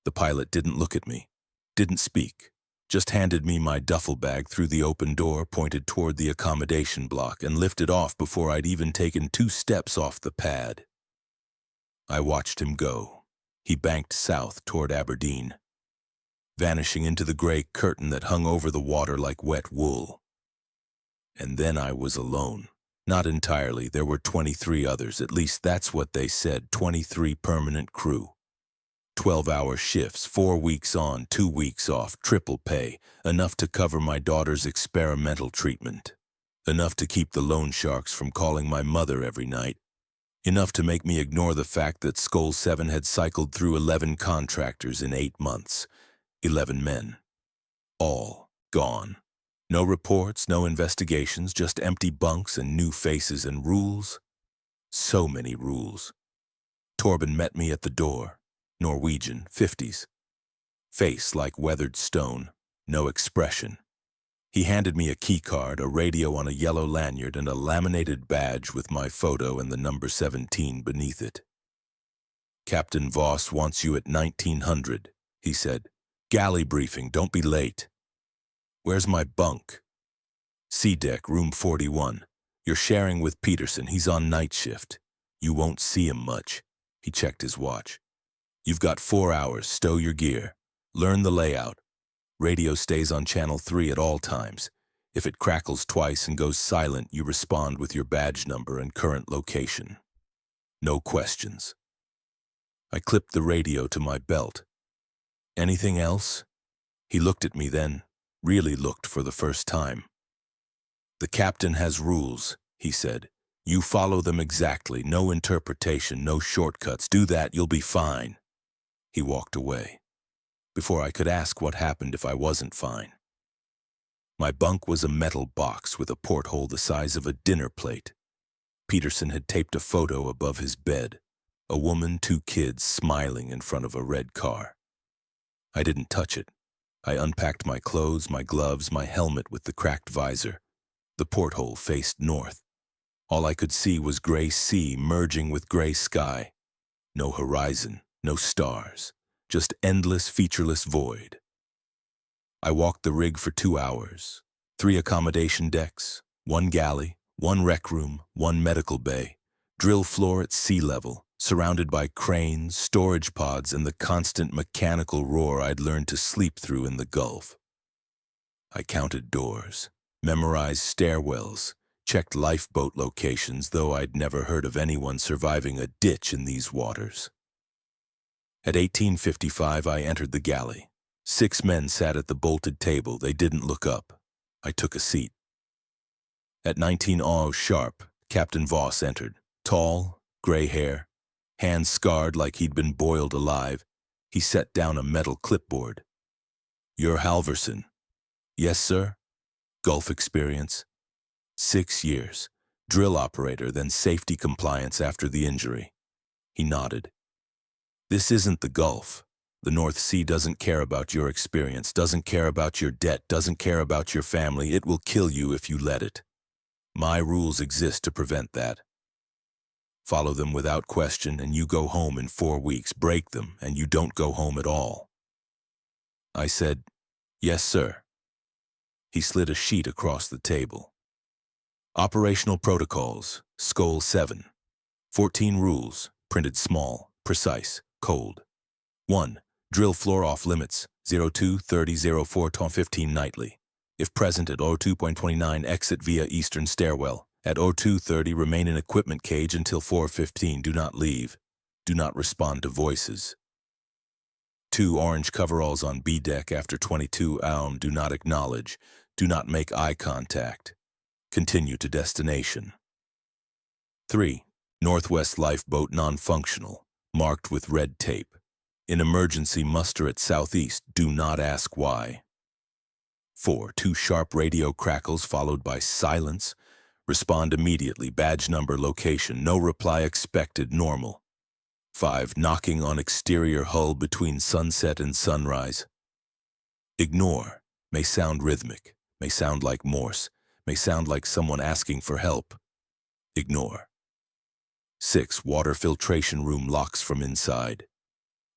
The pilot didn't look at me, didn't speak, just handed me my duffel bag through the open door, pointed toward the accommodation block, and lifted off before I'd even taken 2 steps off the pad. I watched him go. He banked south toward Aberdeen, vanishing into the gray curtain that hung over the water like wet wool. And then I was alone. Not entirely. There were 23 others, at least that's what they said, 23 permanent crew. 12-hour shifts, 4 weeks on, 2 weeks off, triple pay, enough to cover my daughter's experimental treatment. Enough to keep the loan sharks from calling my mother every night. Enough to make me ignore the fact that Skoll 7 had cycled through 11 contractors in 8 months. 11 men. All gone. No reports, no investigations, just empty bunks and new faces and rules. So many rules. Torben met me at the door. Norwegian, 50s. Face like weathered stone, no expression. He handed me a key card, a radio on a yellow lanyard, and a laminated badge with my photo and the number 17 beneath it. "Captain Voss wants you at 1900, he said. "Galley briefing, don't be late." "Where's my bunk?" "C deck, room 41. You're sharing with Peterson, he's on night shift. You won't see him much." He checked his watch. "You've got 4 hours, stow your gear. Learn the layout. Radio stays on channel 3 at all times. If it crackles twice and goes silent, you respond with your badge number and current location. No questions." I clipped the radio to my belt. "Anything else?" He looked at me then, really looked for the first time. "The captain has rules," he said. "You follow them exactly, no interpretation, no shortcuts. Do that, you'll be fine." He walked away, before I could ask what happened if I wasn't fine. My bunk was a metal box with a porthole the size of a dinner plate. Peterson had taped a photo above his bed, a woman, 2 kids smiling in front of a red car. I didn't touch it. I unpacked my clothes, my gloves, my helmet with the cracked visor. The porthole faced north. All I could see was gray sea merging with gray sky. No horizon, no stars, just endless, featureless void. I walked the rig for 2 hours. 3 accommodation decks, 1 galley, 1 rec room, 1 medical bay, drill floor at sea level, surrounded by cranes, storage pods, and the constant mechanical roar I'd learned to sleep through in the Gulf. I counted doors, memorized stairwells, checked lifeboat locations, though I'd never heard of anyone surviving a ditch in these waters. At 18:55, I entered the galley. 6 men sat at the bolted table. They didn't look up. I took a seat. At 19:00 sharp, Captain Voss entered. Tall, gray hair, hands scarred like he'd been boiled alive. He set down a metal clipboard. "You're Halverson." "Yes, sir." "Gulf experience?" 6 years. Drill operator, then safety compliance after the injury. He nodded. "This isn't the Gulf. The North Sea doesn't care about your experience, doesn't care about your debt, doesn't care about your family. It will kill you if you let it. My rules exist to prevent that. Follow them without question, and you go home in 4 weeks. Break them, and you don't go home at all." I said, "Yes, sir." He slid a sheet across the table. Operational protocols, Skoll 7. 14 rules, printed small, precise, cold. 1. Drill floor off limits, 02:30:04:15 nightly. If present at O2.29, exit via eastern stairwell. At O2:30, remain in equipment cage until 4:15. Do not leave. Do not respond to voices. 2 orange coveralls on B deck after 22 am. Do not acknowledge. Do not make eye contact. Continue to destination. 3. Northwest lifeboat non-functional, marked with red tape. In emergency, muster at southeast. Do not ask why. 4. 2 sharp radio crackles followed by silence. Respond immediately. Badge number, location. No reply expected. Normal. 5. Knocking on exterior hull between sunset and sunrise. Ignore. May sound rhythmic. May sound like Morse. May sound like someone asking for help. Ignore. 6. Water filtration room locks from inside.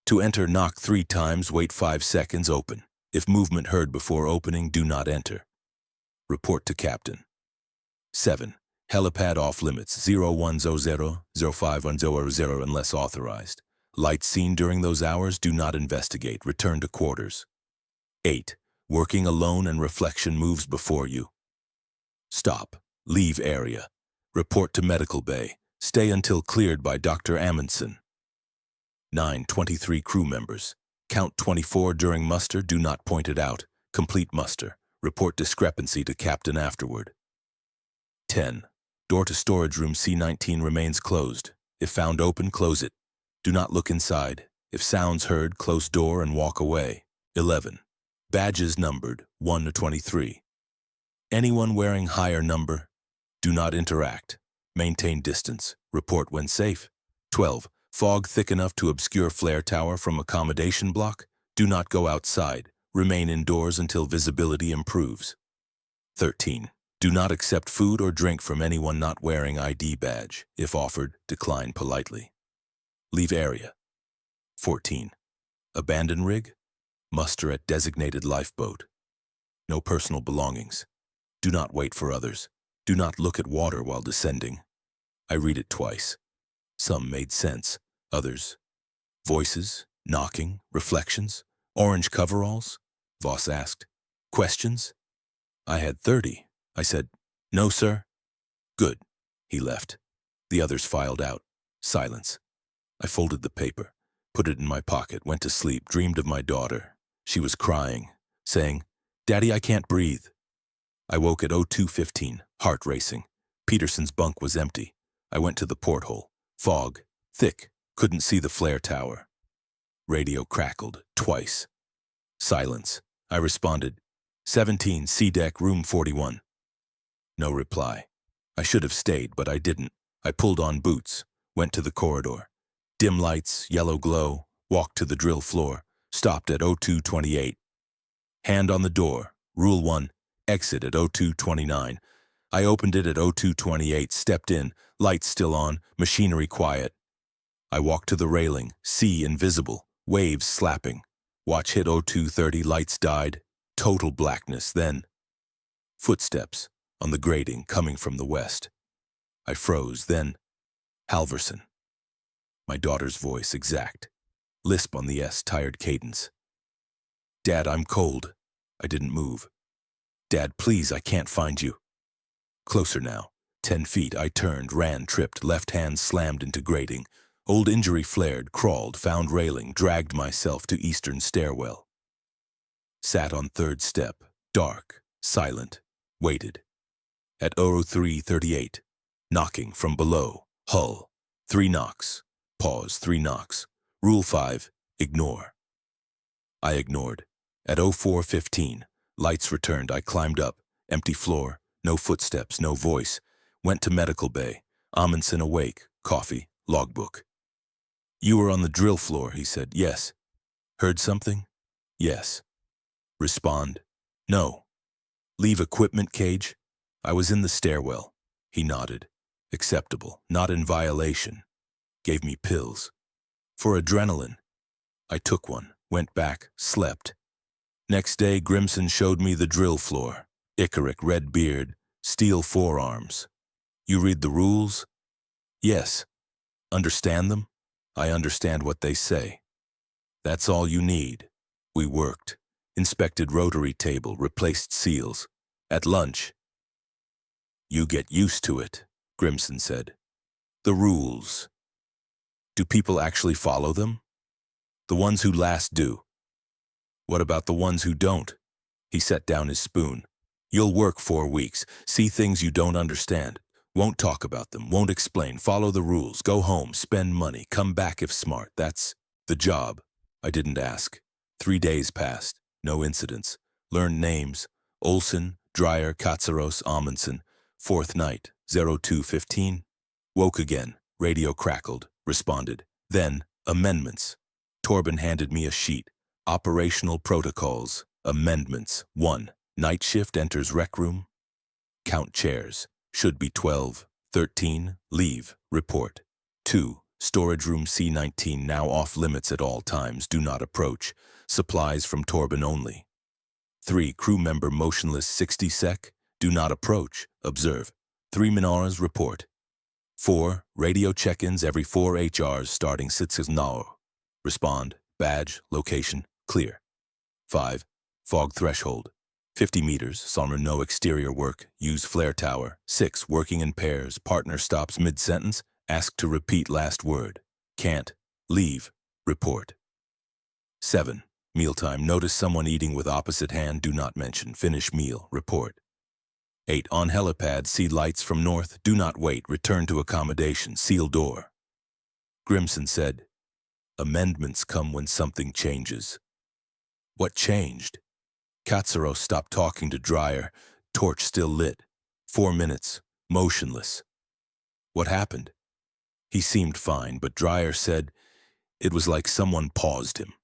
To enter, knock 3 times, wait 5 seconds, open. If movement heard before opening, do not enter. Report to captain. 7. Helipad off limits 0100, 0510 unless authorized. Lights seen during those hours, do not investigate. Return to quarters. 8. Working alone and reflection moves before you. Stop. Leave area. Report to medical bay. Stay until cleared by Dr. Amundsen. 9. 23 crew members. Count 24 during muster. Do not point it out. Complete muster. Report discrepancy to captain afterward. 10. Door to storage room C19 remains closed. If found open, close it. Do not look inside. If sounds heard, close door and walk away. 11. Badges numbered 1 to 23. Anyone wearing higher number, do not interact. Maintain distance. Report when safe. 12. Fog thick enough to obscure flare tower from accommodation block. Do not go outside. Remain indoors until visibility improves. 13. Do not accept food or drink from anyone not wearing ID badge. If offered, decline politely. Leave area. 14. Abandon rig. Muster at designated lifeboat. No personal belongings. Do not wait for others. Do not look at water while descending. I read it twice. Some made sense. Others. Voices, knocking, reflections, orange coveralls? Voss asked. Questions? I had 30. I said, no, sir. Good. He left. The others filed out. Silence. I folded the paper, put it in my pocket, went to sleep, dreamed of my daughter. She was crying, saying, Daddy, I can't breathe. I woke at 02:15, heart racing. Peterson's bunk was empty. I went to the porthole. Fog. Thick. Couldn't see the flare tower. Radio crackled. Twice. Silence. I responded, 17, C deck, room 41. No reply. I should have stayed, but I didn't. I pulled on boots, went to the corridor. Dim lights, yellow glow, walked to the drill floor, stopped at 02:28. Hand on the door, rule 1, exit at 02:29. I opened it at 02:28, stepped in, lights still on, machinery quiet. I walked to the railing, sea invisible, waves slapping. Watch hit 02:30, lights died, total blackness then. Footsteps on the grating coming from the west. I froze, then Halverson. My daughter's voice exact. Lisp on the S, tired cadence. Dad, I'm cold. I didn't move. Dad, please, I can't find you. Closer now. 10 feet, I turned, ran, tripped, left hand slammed into grating. Old injury flared, crawled, found railing, dragged myself to eastern stairwell. Sat on third step, dark, silent, waited. At 03:38, knocking from below, hull. 3 knocks. Pause, 3 knocks. Rule 5, ignore. I ignored. At 04:15, lights returned. I climbed up. Empty floor, no footsteps, no voice. Went to medical bay. Amundsen awake, coffee, logbook. You were on the drill floor, he said. Yes. Heard something? Yes. Respond. No. Leave equipment cage? I was in the stairwell. He nodded. Acceptable, not in violation. Gave me pills. For adrenaline. I took one, went back, slept. Next day, Grimson showed me the drill floor. Icaric, red beard, steel forearms. You read the rules? Yes. Understand them? I understand what they say. That's all you need. We worked. Inspected rotary table, replaced seals. At lunch. You get used to it, Grimson said. The rules. Do people actually follow them? The ones who last do. What about the ones who don't? He set down his spoon. You'll work 4 weeks, see things you don't understand. Won't talk about them, won't explain, follow the rules, go home, spend money, come back if smart. That's the job. I didn't ask. 3 days passed, no incidents. Learned names. Olsen, Dreyer, Katsaros, Amundsen. 4th night, 02:15. Woke again, radio crackled, responded. Then, amendments. Torben handed me a sheet. Operational protocols. Amendments. 1. Night shift enters rec room. Count chairs. Should be 12. 13. Leave. Report. 2. Storage room C19 now off limits at all times. Do not approach. Supplies from Torben only. 3. Crew member motionless 60 sec. Do not approach. Observe. 3 Minars report. 4. Radio check-ins every 4 HRs starting 6 now. Respond. Badge. Location. Clear. 5. Fog threshold. 50 meters. Sommer no exterior work. Use flare tower. 6. Working in pairs. Partner stops mid-sentence. Ask to repeat last word. Can't. Leave. Report. 7. Mealtime. Notice someone eating with opposite hand. Do not mention. Finish meal. Report. 8. On helipad. See lights from north. Do not wait. Return to accommodation. Seal door. Grimson said, amendments come when something changes. What changed? Katsaros stopped talking to Dreyer. Torch still lit. 4 minutes. Motionless. What happened? He seemed fine, but Dreyer said it was like someone paused him.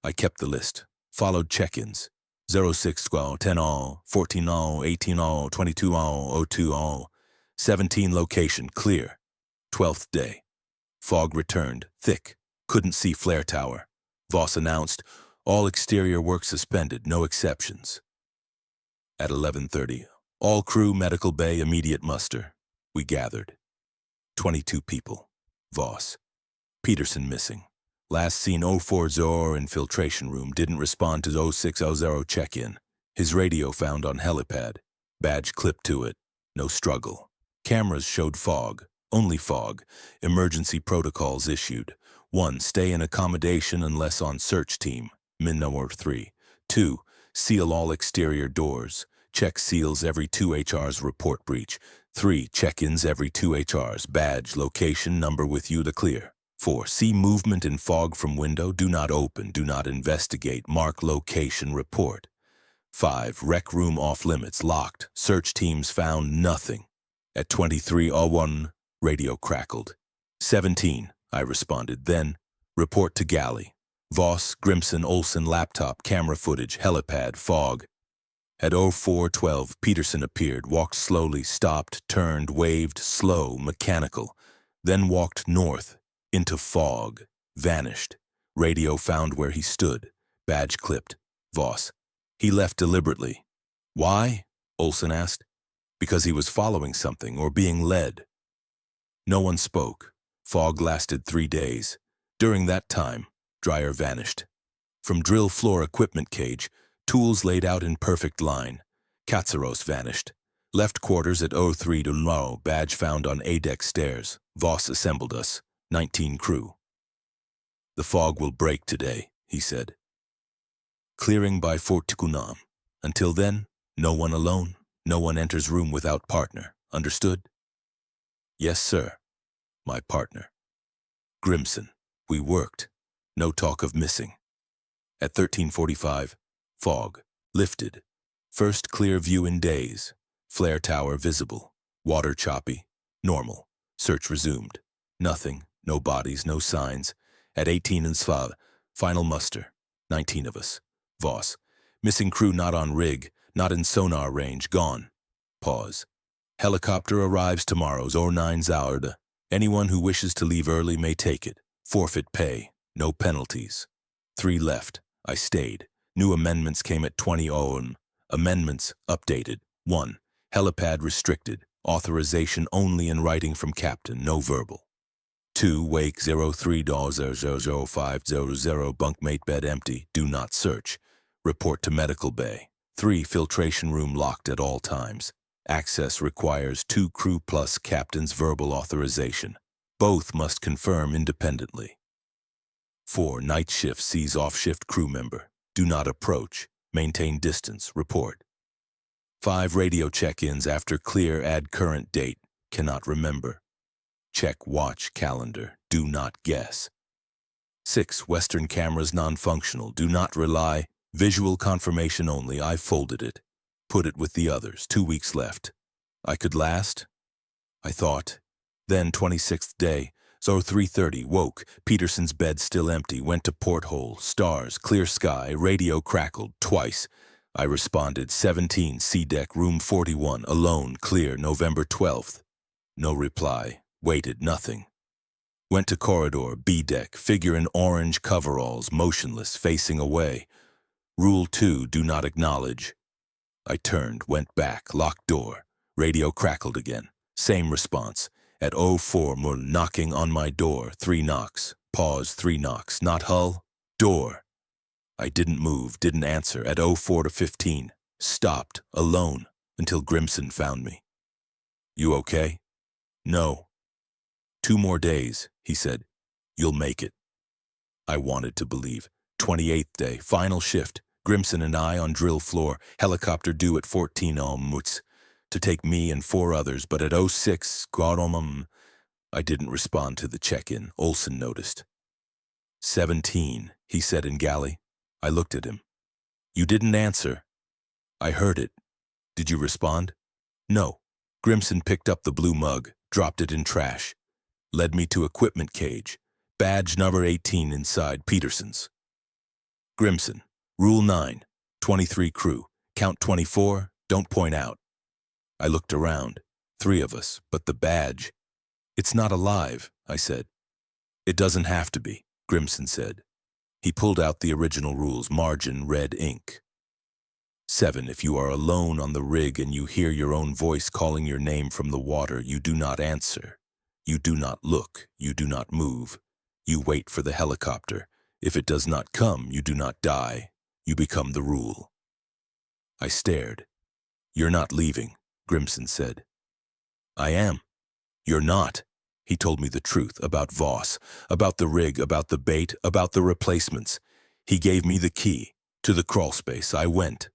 I kept the list. Followed check-ins. 06 all, 10 all, 14 all, 18 all, 22 all, 02 all. 17 location, clear. 12th day. Fog returned, thick. Couldn't see flare tower. Voss announced, all exterior work suspended, no exceptions. At 11:30, all crew medical bay immediate muster. We gathered. 22 people. Voss. Peterson missing. Last seen 040 infiltration room, didn't respond to 0600 check-in. His radio found on helipad. Badge clipped to it. No struggle. Cameras showed fog. Only fog. Emergency protocols issued. 1. Stay in accommodation unless on search team. Min number 3. 2. Seal all exterior doors. Check seals every 2 HRs report breach. 3. Check-ins every 2 HRs. Badge, location, number with you to clear. 4. See movement in fog from window. Do not open. Do not investigate. Mark location. Report. 5. Rec room off limits. Locked. Search teams found nothing. At 23:01, radio crackled. 17. I responded. Then, report to galley. Voss, Grimson, Olsen, laptop, camera footage, helipad, fog. At 04:12, Peterson appeared, walked slowly, stopped, turned, waved, slow, mechanical. Then walked north, into fog, vanished. Radio found where he stood. Badge clipped. Voss. He left deliberately. Why? Olsen asked. Because he was following something or being led. No one spoke. Fog lasted 3 days. During that time, Dreyer vanished. From drill floor equipment cage, tools laid out in perfect line. Katsaros vanished. Left quarters at 03 to Lao, badge found on A-deck stairs. Voss assembled us. 19 crew. The fog will break today, he said. Clearing by Fort Tukunam. Until then, no one alone. No one enters room without partner. Understood? Yes, sir. My partner. Grimson. We worked. No talk of missing. At 13:45, fog. Lifted. First clear view in days. Flare tower visible. Water choppy. Normal. Search resumed. Nothing. No bodies. No signs. At 18 in Sval. Final muster. 19 of us. Voss. Missing crew not on rig. Not in sonar range. Gone. Pause. Helicopter arrives tomorrow's 09 Zaurda. Anyone who wishes to leave early may take it. Forfeit pay. No penalties. 3 left. I stayed. New amendments came at 20:00. Amendments updated. 1. Helipad restricted. Authorization only in writing from captain. No verbal. 2. Wake 03:000500. Bunkmate bed empty. Do not search. Report to medical bay. 3. Filtration room locked at all times. Access requires 2 crew plus captain's verbal authorization. Both must confirm independently. 4. Night shift sees off-shift crew member. Do not approach. Maintain distance. Report. 5. Radio check-ins after clear. Add current date. Cannot remember. Check watch calendar. Do not guess. 6. Western cameras non-functional. Do not rely. Visual confirmation only. I folded it. Put it with the others. 2 weeks left. I could last? I thought. Then 26th day. So 3:30. Woke. Peterson's bed still empty. Went to porthole. Stars. Clear sky. Radio crackled. Twice. I responded. 17. C deck. Room 41. Alone. Clear. November 12th. No reply. Waited. Nothing. Went to corridor. B deck. Figure in orange coveralls. Motionless. Facing away. Rule 2. Do not acknowledge. I turned. Went back. Locked door. Radio crackled again. Same response. At 04, more knocking on my door. 3 knocks. Pause. 3 knocks. Not Hull. Door. I didn't move, didn't answer. At 04 to 15. Stopped. Alone. Until Grimson found me. You okay? No. 2 more days, he said. You'll make it. I wanted to believe. 28th day. Final shift. Grimson and I on drill floor. Helicopter due at 14 Mutz. To take me and 4 others, but at 06, I didn't respond to the check-in. Olsen noticed. 17, he said in galley. I looked at him. You didn't answer. I heard it. Did you respond? No. Grimson picked up the blue mug, dropped it in trash. Led me to equipment cage. Badge number 18 inside Peterson's. Grimson, Rule 9, 23 crew. Count 24, don't point out. I looked around. 3 of us, but the badge. It's not alive, I said. It doesn't have to be, Grimson said. He pulled out the original rules, margin, red ink. 7. If you are alone on the rig and you hear your own voice calling your name from the water, you do not answer. You do not look. You do not move. You wait for the helicopter. If it does not come, you do not die. You become the rule. I stared. You're not leaving, Grimson said. I am. You're not. He told me the truth about Voss, about the rig, about the bait, about the replacements. He gave me the key. To the crawl space I went.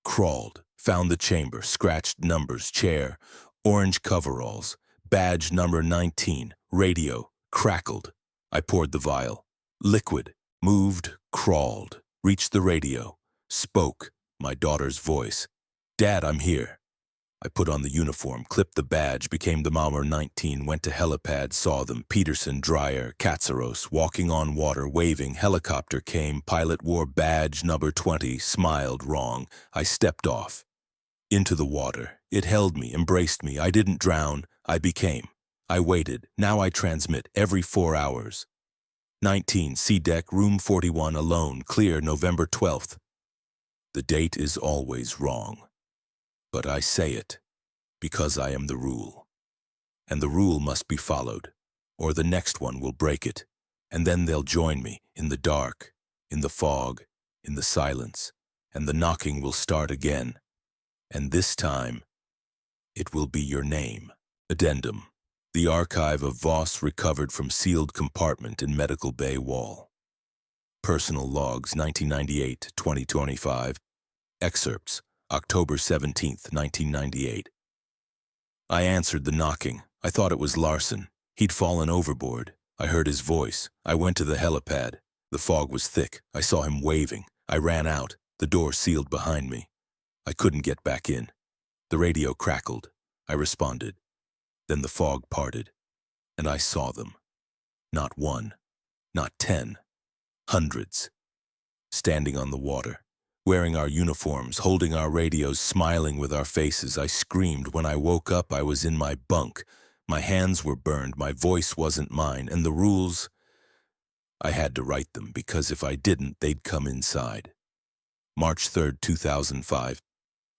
Crawled, found the chamber, scratched numbers, chair, orange coveralls, badge number 19, radio, crackled. I poured the vial. Liquid, moved, crawled, reached the radio, spoke, my daughter's voice. Dad, I'm here. I put on the uniform, clipped the badge, became the Malmer 19, went to helipad, saw them, Peterson, Dreyer, Katsaros, walking on water, waving, helicopter came, pilot wore badge number 20, smiled wrong. I stepped off. Into the water. It held me, embraced me. I didn't drown. I became. I waited. Now I transmit every 4 hours. 19, C deck, room 41, alone, clear, November 12th. The date is always wrong. But I say it, because I am the rule. And the rule must be followed, or the next one will break it, and then they'll join me, in the dark, in the fog, in the silence, and the knocking will start again. And this time, it will be your name. Addendum. The archive of Voss recovered from sealed compartment in medical bay wall. Personal logs, 1998-2025. Excerpts. October 17th, 1998. I answered the knocking. I thought it was Larson. He'd fallen overboard. I heard his voice. I went to the helipad. The fog was thick. I saw him waving. I ran out. The door sealed behind me. I couldn't get back in. The radio crackled. I responded. Then the fog parted, and I saw them. Not 1, not 10, hundreds. Standing on the water. Wearing our uniforms, holding our radios, smiling with our faces. I screamed. When I woke up, I was in my bunk. My hands were burned, my voice wasn't mine, and the rules, I had to write them, because if I didn't, they'd come inside. March 3rd, 2005.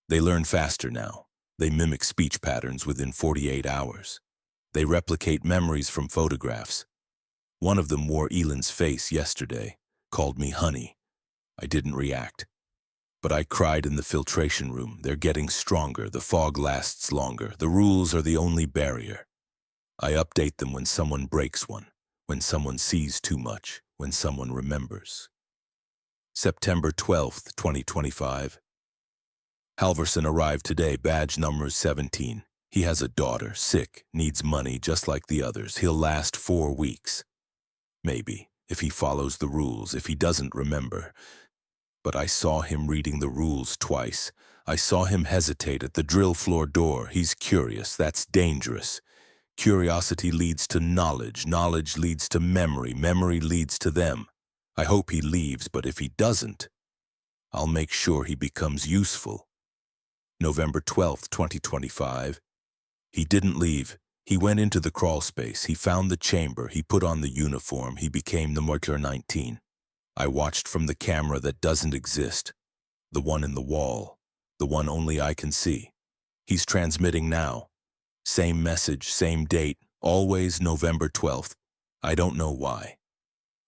They learn faster now. They mimic speech patterns within 48 hours. They replicate memories from photographs. One of them wore Elon's face yesterday, called me honey. I didn't react. But I cried in the filtration room. They're getting stronger. The fog lasts longer. The rules are the only barrier. I update them when someone breaks one, when someone sees too much, when someone remembers. September 12th, 2025. Halverson arrived today, badge number 17. He has a daughter, sick, needs money just like the others. He'll last 4 weeks. Maybe, if he follows the rules, if he doesn't remember. But I saw him reading the rules twice. I saw him hesitate at the drill floor door. He's curious. That's dangerous. Curiosity leads to knowledge. Knowledge leads to memory. Memory leads to them. I hope he leaves, but if he doesn't, I'll make sure he becomes useful. November 12th, 2025. He didn't leave. He went into the crawl space. He found the chamber. He put on the uniform. He became the Marker 19. I watched from the camera that doesn't exist. The one in the wall. The one only I can see. He's transmitting now. Same message, same date. Always November 12th. I don't know why.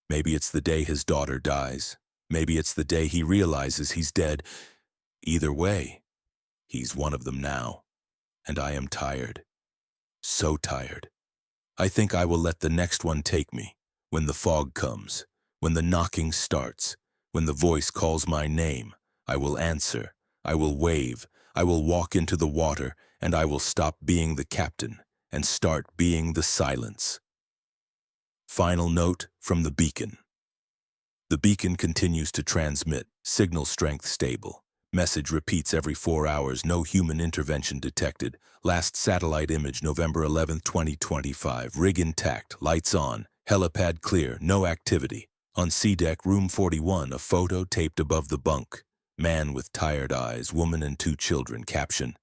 Maybe it's the day his daughter dies. Maybe it's the day he realizes he's dead. Either way, he's one of them now. And I am tired. So tired. I think I will let the next one take me. When the fog comes. When the knocking starts. When the voice calls my name. I will answer. I will wave. I will walk into the water. And I will stop being the captain. And start being the silence. Final note from the beacon. The beacon continues to transmit. Signal strength stable. Message repeats every 4 hours. No human intervention detected. Last satellite image November 11, 2025. Rig intact. Lights on. Helipad clear. No activity. On C-deck, room 41, a photo taped above the bunk. Man with tired eyes, woman and 2 children. Caption: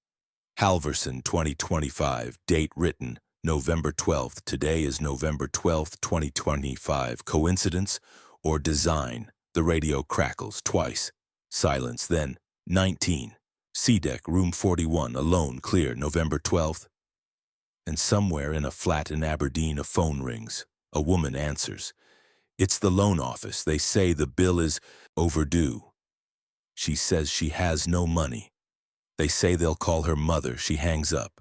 Halverson 2025. Date written November 12th. Today is November 12th, 2025. Coincidence or design? The radio crackles twice. Silence, then 19. C-deck, room 41, alone, clear, November 12th. And somewhere in a flat in Aberdeen a phone rings. A woman answers. It's the loan office. They say the bill is overdue. She says she has no money. They say they'll call her mother. She hangs up,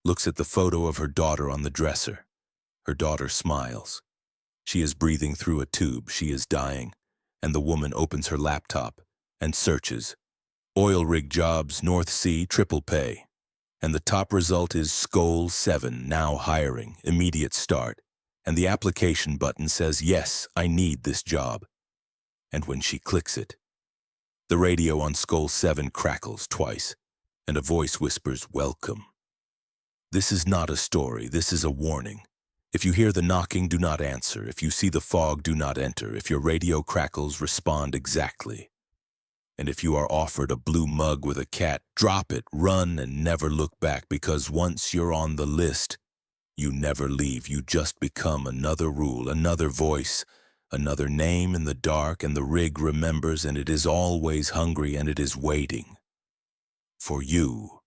looks at the photo of her daughter on the dresser. Her daughter smiles. She is breathing through a tube. She is dying. And the woman opens her laptop and searches. Oil rig jobs, North Sea, triple pay. And the top result is Skoll 7, now hiring, immediate start. And the application button says, yes, I need this job. And when she clicks it, the radio on Skoll 7 crackles twice, and a voice whispers, welcome. This is not a story, this is a warning. If you hear the knocking, do not answer. If you see the fog, do not enter. If your radio crackles, respond exactly. And if you are offered a blue mug with a cat, drop it, run, and never look back, because once you're on the list, you never leave. You just become another rule, another voice, another name in the dark, and the rig remembers, and it is always hungry, and it is waiting for you.